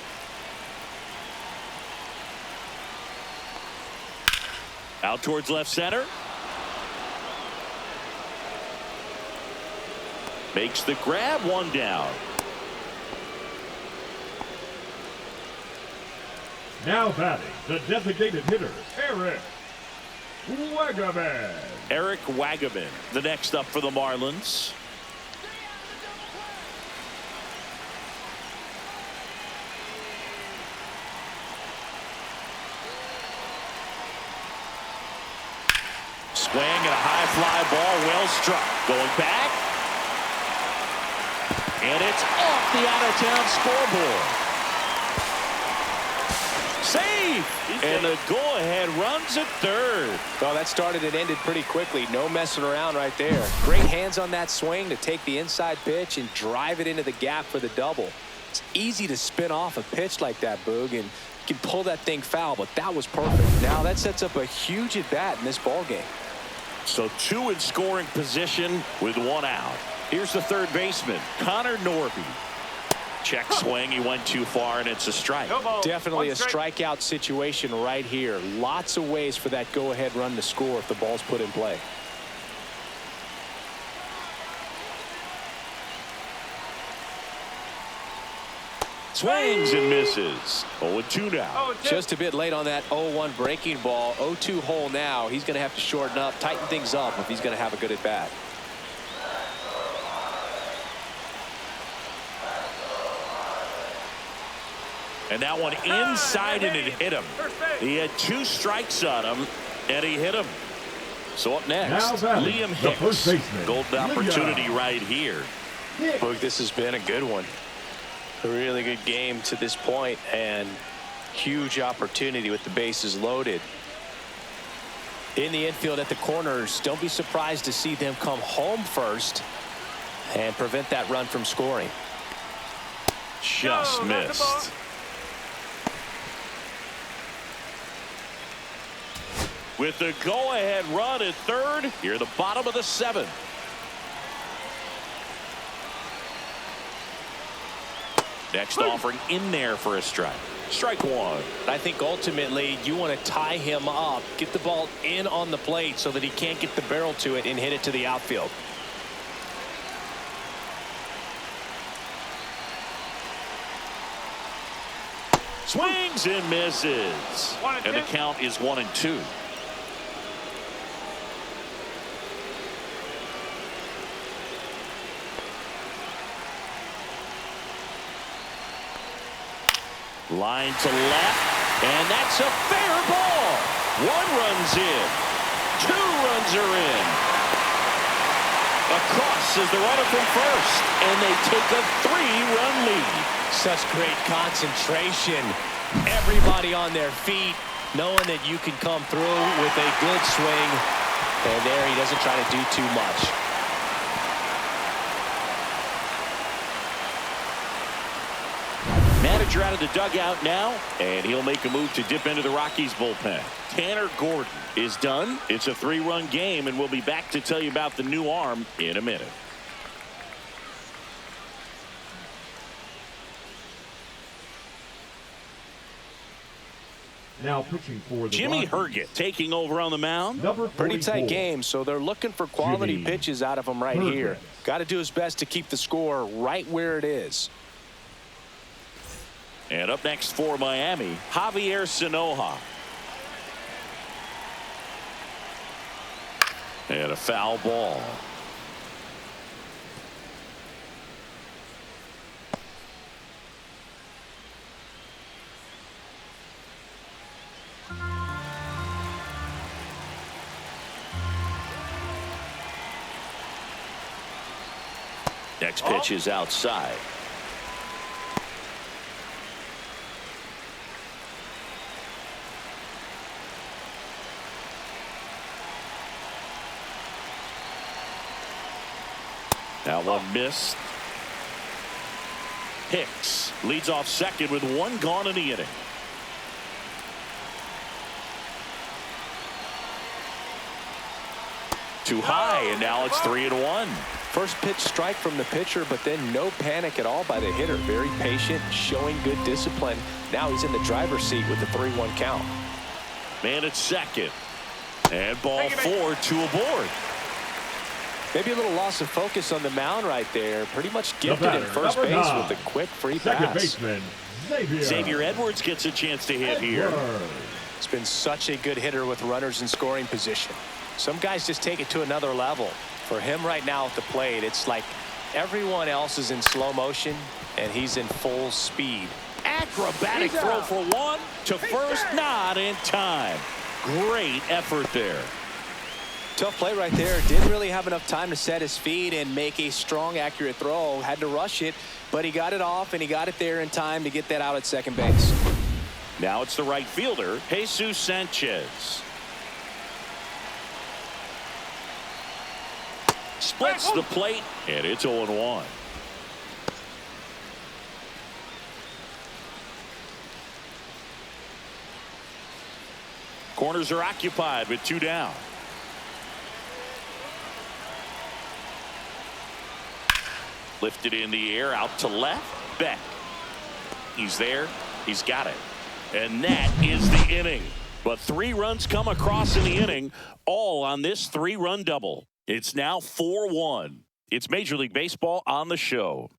Out towards left center. Makes the grab, one down. Now batting, the designated hitter, Eric Wagaman. Eric Wagaman, the next up for the Marlins. Swing and a high fly ball, well struck. Going back. And it's off the out-of-town scoreboard. Save! And the go-ahead runs at third. Well, that started and ended pretty quickly. No messing around right there. Great hands on that swing to take the inside pitch and drive it into the gap for the double. It's easy to spin off a pitch like that, Boog, and you can pull that thing foul, but that was perfect. Now that sets up a huge at-bat in this ball game. So two in scoring position with one out. Here's the third baseman, Connor Norby. Check swing. He went too far, and it's a strike. No ball. Definitely a One strike. strikeout situation right here. Lots of ways for that go-ahead run to score if the ball's put in play. Swings and misses. 0-2 now. Oh, Just a bit late on that 0-1 breaking ball. 0-2 hole now. He's going to have to shorten up, tighten things up if he's going to have a good at-bat. And that one inside, and it hit him. He had two strikes on him, and he hit him. So up next, Liam Hicks. Golden opportunity right here. Boog, this has been a good one. A really good game to this point, and huge opportunity with the bases loaded. In the infield at the corners, don't be surprised to see them come home first and prevent that run from scoring. Just missed. With the go-ahead run at third, here the bottom of the seventh. Next offering in there for a strike. Strike one. I think ultimately you want to tie him up, get the ball in on the plate so that he can't get the barrel to it and hit it to the outfield. Swings and misses. And the count is 1-2. Line to left, and that's a fair ball. One run's in. Two runs are in. Across is the runner from first, and they take a 3-run lead. Such great concentration. Everybody on their feet, knowing that you can come through with a good swing. And there he doesn't try to do too much. Manager out of the dugout now, and he'll make a move to dip into the Rockies bullpen. Tanner Gordon is done. It's a 3-run game, and we'll be back to tell you about the new arm in a minute. Now pitching for the Jimmy Rockies. Herget taking over on the mound. Number 44. Pretty tight game, so they're looking for quality Jimmy pitches out of him right Herget. here. Got to do his best to keep the score right where it is. And up next for Miami, Javier Sanoja. And a foul ball. Next pitch is outside. That one missed. Hicks leads off second with one gone in the inning. too high, and now it's 3-1. First pitch strike from the pitcher, but then no panic at all by the hitter. Very patient, showing good discipline. Now he's in the driver's seat with the 3-1 count. Man at second. And ball 4, 2 aboard. Maybe a little loss of focus on the mound right there. Pretty much gifted in first base with a quick free pass. Baseman, Xavier Edwards gets a chance to hit here. It's been such a good hitter with runners in scoring position. Some guys just take it to another level. For him right now at the plate, it's like everyone else is in slow motion and he's in full speed. Acrobatic throw for one to first, not in time. Great effort there. Tough play right there. Didn't really have enough time to set his feet and make a strong, accurate throw. Had to rush it, but he got it off and he got it there in time to get that out at second base. Now it's the right fielder, Jesus Sanchez. Splits the plate, and it's 0-1. Corners are occupied with 2 down. Lifted in the air, out to left. Beck. He's there. He's got it. And that is the inning. But 3 runs come across in the inning, all on this 3-run double. It's now 4-1. It's Major League Baseball on the show.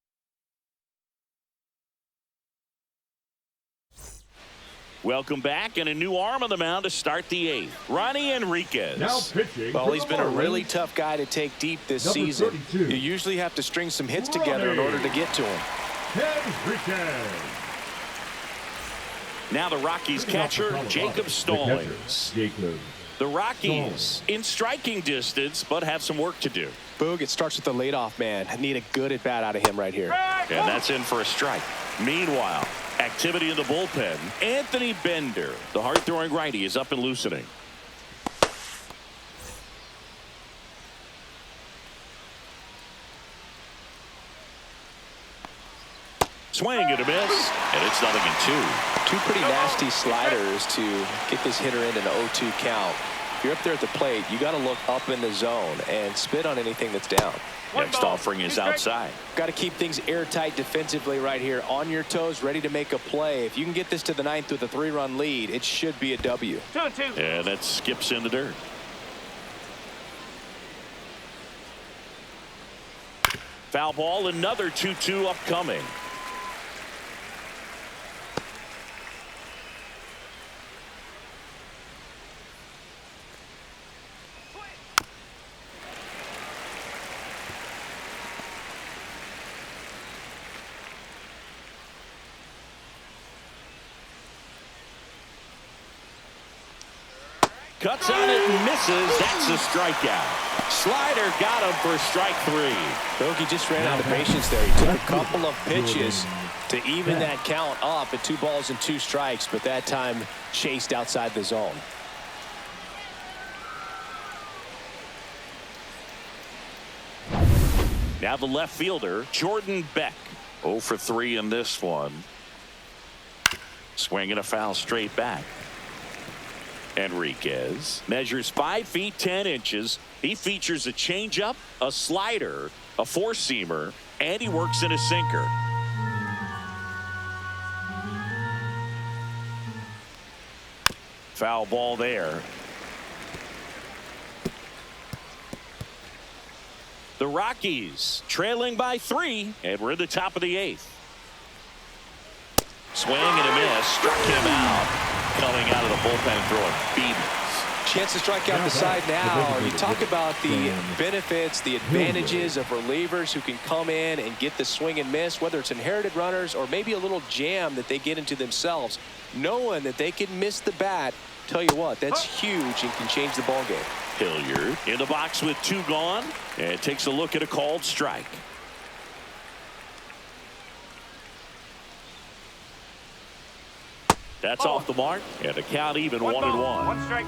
Welcome back, and a new arm on the mound to start the 8th. Ronnie Enriquez. Now pitching. Well, he's been a really tough guy to take deep this season. 32. You usually have to string some hits together in order to get to him. Enriquez. Now the Rockies catcher, Jacob Stallings. The Rockies in striking distance, but have some work to do. Boog, it starts with the leadoff man. I need a good at bat out of him right here. And that's in for a strike. Meanwhile, activity in the bullpen. Anthony Bender, the hard-throwing righty, is up and loosening. Swing and a miss, and it's 0-2. Two pretty nasty sliders to get this hitter in an 0-2 count. If you're up there at the plate, you got to look up in the zone and spit on anything that's down. Next offering is outside. Got to keep things airtight defensively right here, on your toes, ready to make a play. If you can get this to the 9th with a 3-run lead, it should be a W. 2-2. And that skips in the dirt. Foul ball, another 2-2 upcoming. Cuts on it and misses. That's a strikeout. Slider got him for strike 3. Bogey just ran out of patience there. He took a couple of pitches to even that count up at 2 balls and 2 strikes, but that time chased outside the zone. Now the left fielder, Jordan Beck. 0 for 3 in this one. Swinging a foul straight back. Enriquez measures 5 feet 10 inches. He features a changeup, a slider, a 4-seamer, and he works in a sinker. Foul ball there. The Rockies trailing by 3, and we're in the top of the 8th. Swing and a miss, struck him out. Coming out of the bullpen throwing beatings. Chance to strike out the side now. You talk about the benefits, the advantages of relievers who can come in and get the swing and miss, whether it's inherited runners or maybe a little jam that they get into themselves. Knowing that they can miss the bat, tell you what, that's huge and can change the ball game. Hilliard in the box with 2 gone and takes a look at a called strike. That's off the mark, and the count even 1-1. 1 strike.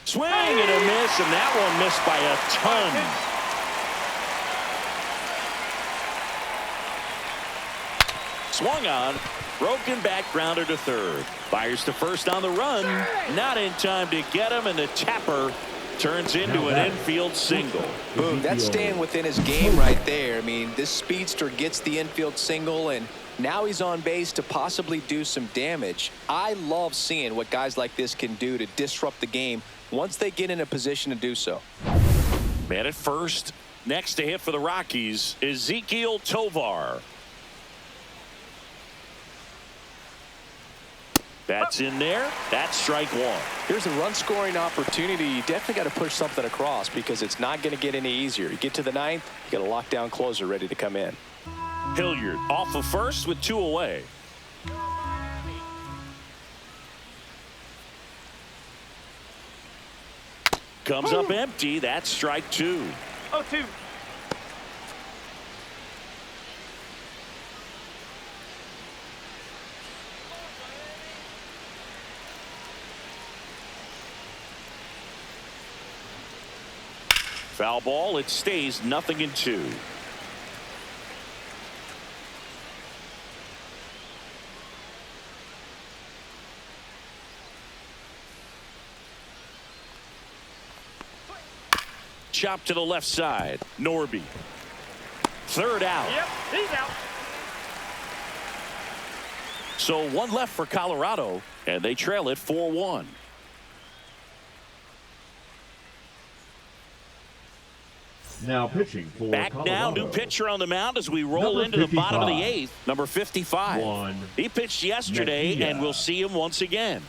Swing and a miss, and that one missed by a ton. Swung on. Broken back grounder to third. Fires to first on the run. Not in time to get him, and the tapper turns into an infield single. Boom, that's staying within his game right there. I mean, this speedster gets the infield single, and now he's on base to possibly do some damage. I love seeing what guys like this can do to disrupt the game once they get in a position to do so. Man at first. Next to hit for the Rockies, Ezequiel Tovar. That's in there. That's strike one. Here's a run-scoring opportunity. You definitely got to push something across because it's not going to get any easier. You get to the ninth, you got a lockdown closer ready to come in. Hilliard off of first with 2 away. Comes up empty. That's strike two. 0-2. Foul ball. It stays 0-2. Chop to the left side. Norby. Third out. Yep, he's out. So one left for Colorado, and they trail it 4-1. Now pitching for Back now, Colorado. new pitcher on the mound as we roll Number into the bottom of the 55. eighth. Number 55. He pitched yesterday, Mejia. and we'll see him once again.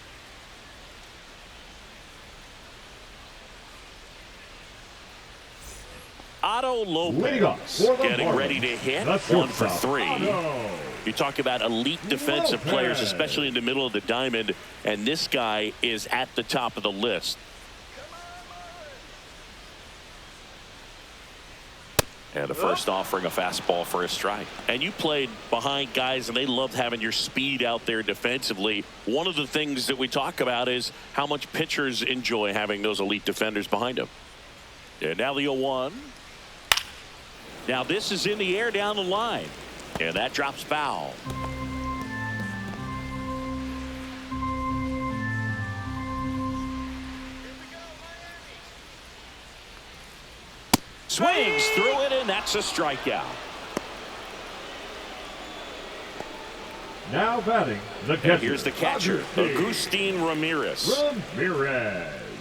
Otto Leading up Lopez for the getting Marlins, ready to hit. the 1 for shortstop, 3. Otto. You talk about elite defensive players, Lopez. especially in the middle of the diamond, and this guy is at the top of the list. And the first offering a fastball for a strike. And you played behind guys, and they loved having your speed out there defensively. One of the things that we talk about is how much pitchers enjoy having those elite defenders behind them. And now the 0-1. Now this is in the air down the line. And that drops foul. Swings through it, and that's a strikeout. Now batting the catcher. And here's the catcher, Agustin Ramirez.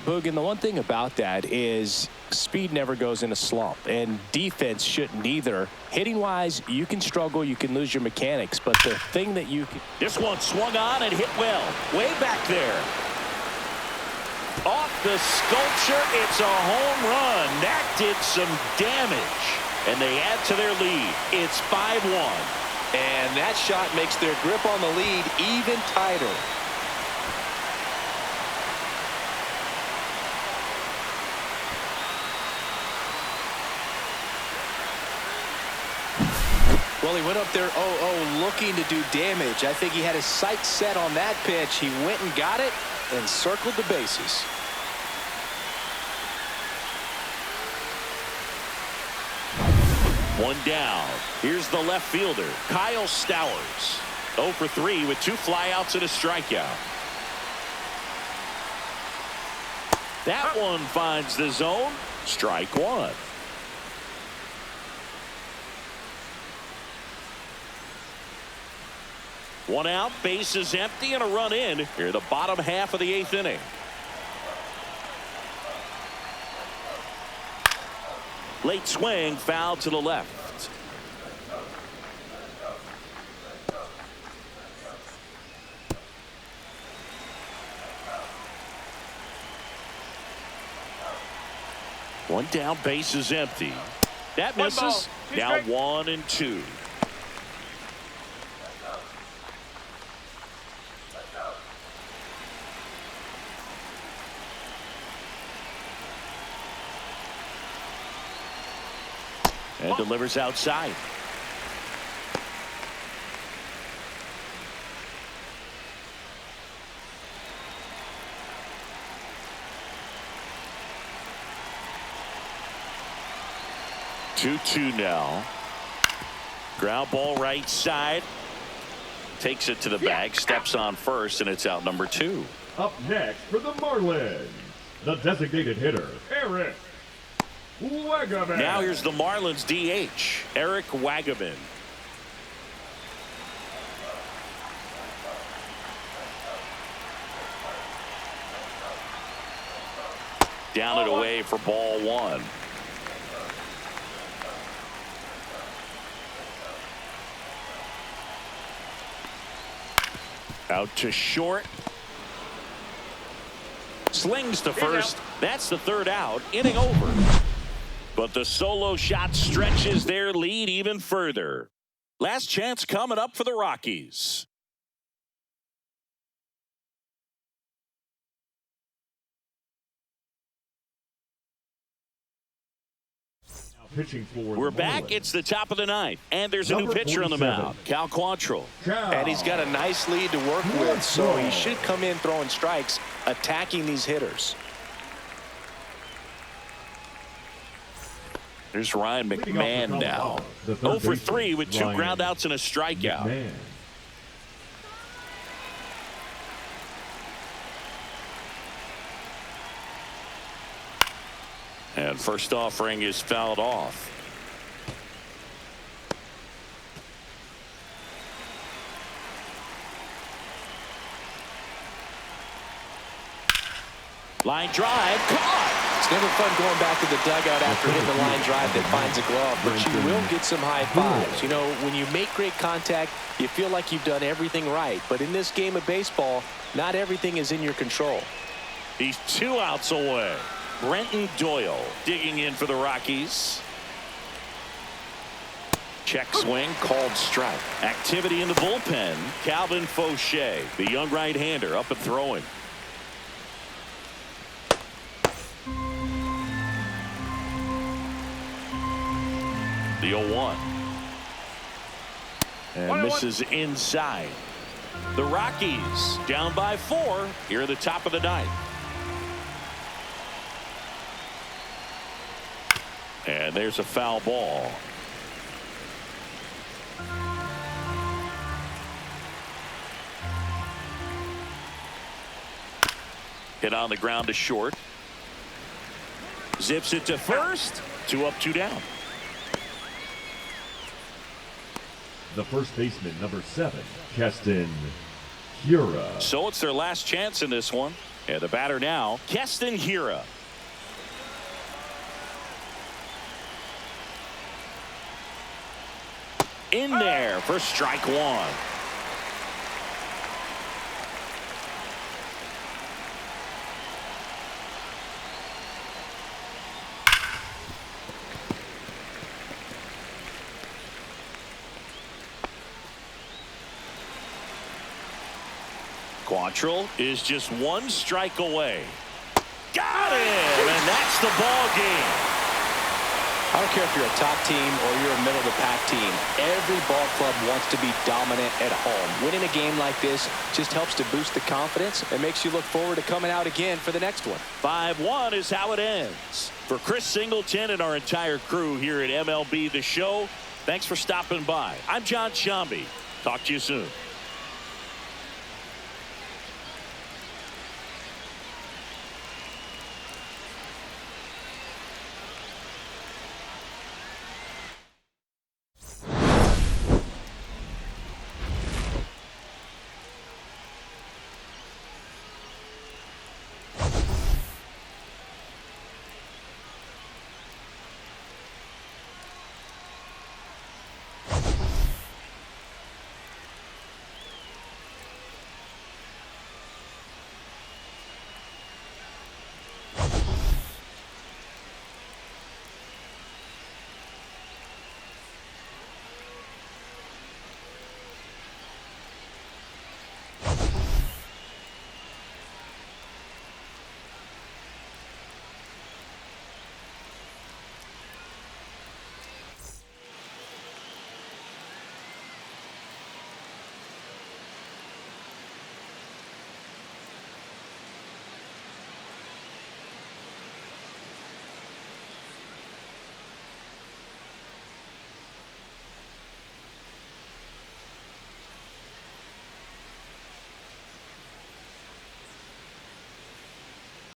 Boog, and the one thing about that is speed never goes in a slump, and defense shouldn't either. Hitting wise, you can struggle, you can lose your mechanics, but the thing that you can. This one swung on and hit well. Way back there. Off the sculpture, it's a home run. That did some damage. And they add to their lead. It's 5-1. And that shot makes their grip on the lead even tighter. Well, he went up there 0-0 looking to do damage. I think he had his sights set on that pitch. He went and got it and circled the bases. One down. Here's the left fielder, Kyle Stowers. 0 for 3 with 2 flyouts and a strikeout. That one finds the zone. Strike one. One out, bases empty, and a run in here, the bottom half of the 8th inning. Late swing, foul to the left. One down, bases empty. That One misses. ball, 2 Now strikes. 1-2. And delivers outside. Two now. Ground ball right side. Takes it to the bag, steps on first, and it's out number 2. Up next for the Marlins, the designated hitter, Eric Wagaman. Now here's the Marlins DH, Eric Wagaman. Down and away for ball 1. Out to short. Slings to first. That's the 3rd out. Inning over. But the solo shot stretches their lead even further. Last chance coming up for the Rockies. Pitching for We're back. It's the top of the 9th, and there's a new pitcher on the mound, Cal Quantrill. And he's got a nice lead to work with, so he should come in throwing strikes, attacking these hitters. There's Ryan McMahon now. 0 for 3 with 2 groundouts and a strikeout. And first offering is fouled off. Line drive, caught. It's never fun going back to the dugout after hitting the line drive that finds a glove, but you will get some high fives. You know, when you make great contact, you feel like you've done everything right. But in this game of baseball, not everything is in your control. He's 2 outs away. Brenton Doyle digging in for the Rockies. Check swing, called strike. Activity in the bullpen. Calvin Fauché, the young right-hander, up and throwing. The 0-1. And misses inside. The Rockies down by 4 here at the top of the 9th. And there's a foul ball. Hit on the ground to short. Zips it to first. 2 up, 2 down. The first baseman, number 7, Keston Hiura. So it's their last chance in this one. And the batter now, Keston Hiura. In there for strike 1. Quantrill is just 1 strike away. Got him, and that's the ball game. I don't care if you're a top team or you're a middle-of-the-pack team. Every ball club wants to be dominant at home. Winning a game like this just helps to boost the confidence and makes you look forward to coming out again for the next one. 5-1 is how it ends. For Chris Singleton and our entire crew here at MLB The Show, thanks for stopping by. I'm John Shambi. Talk to you soon.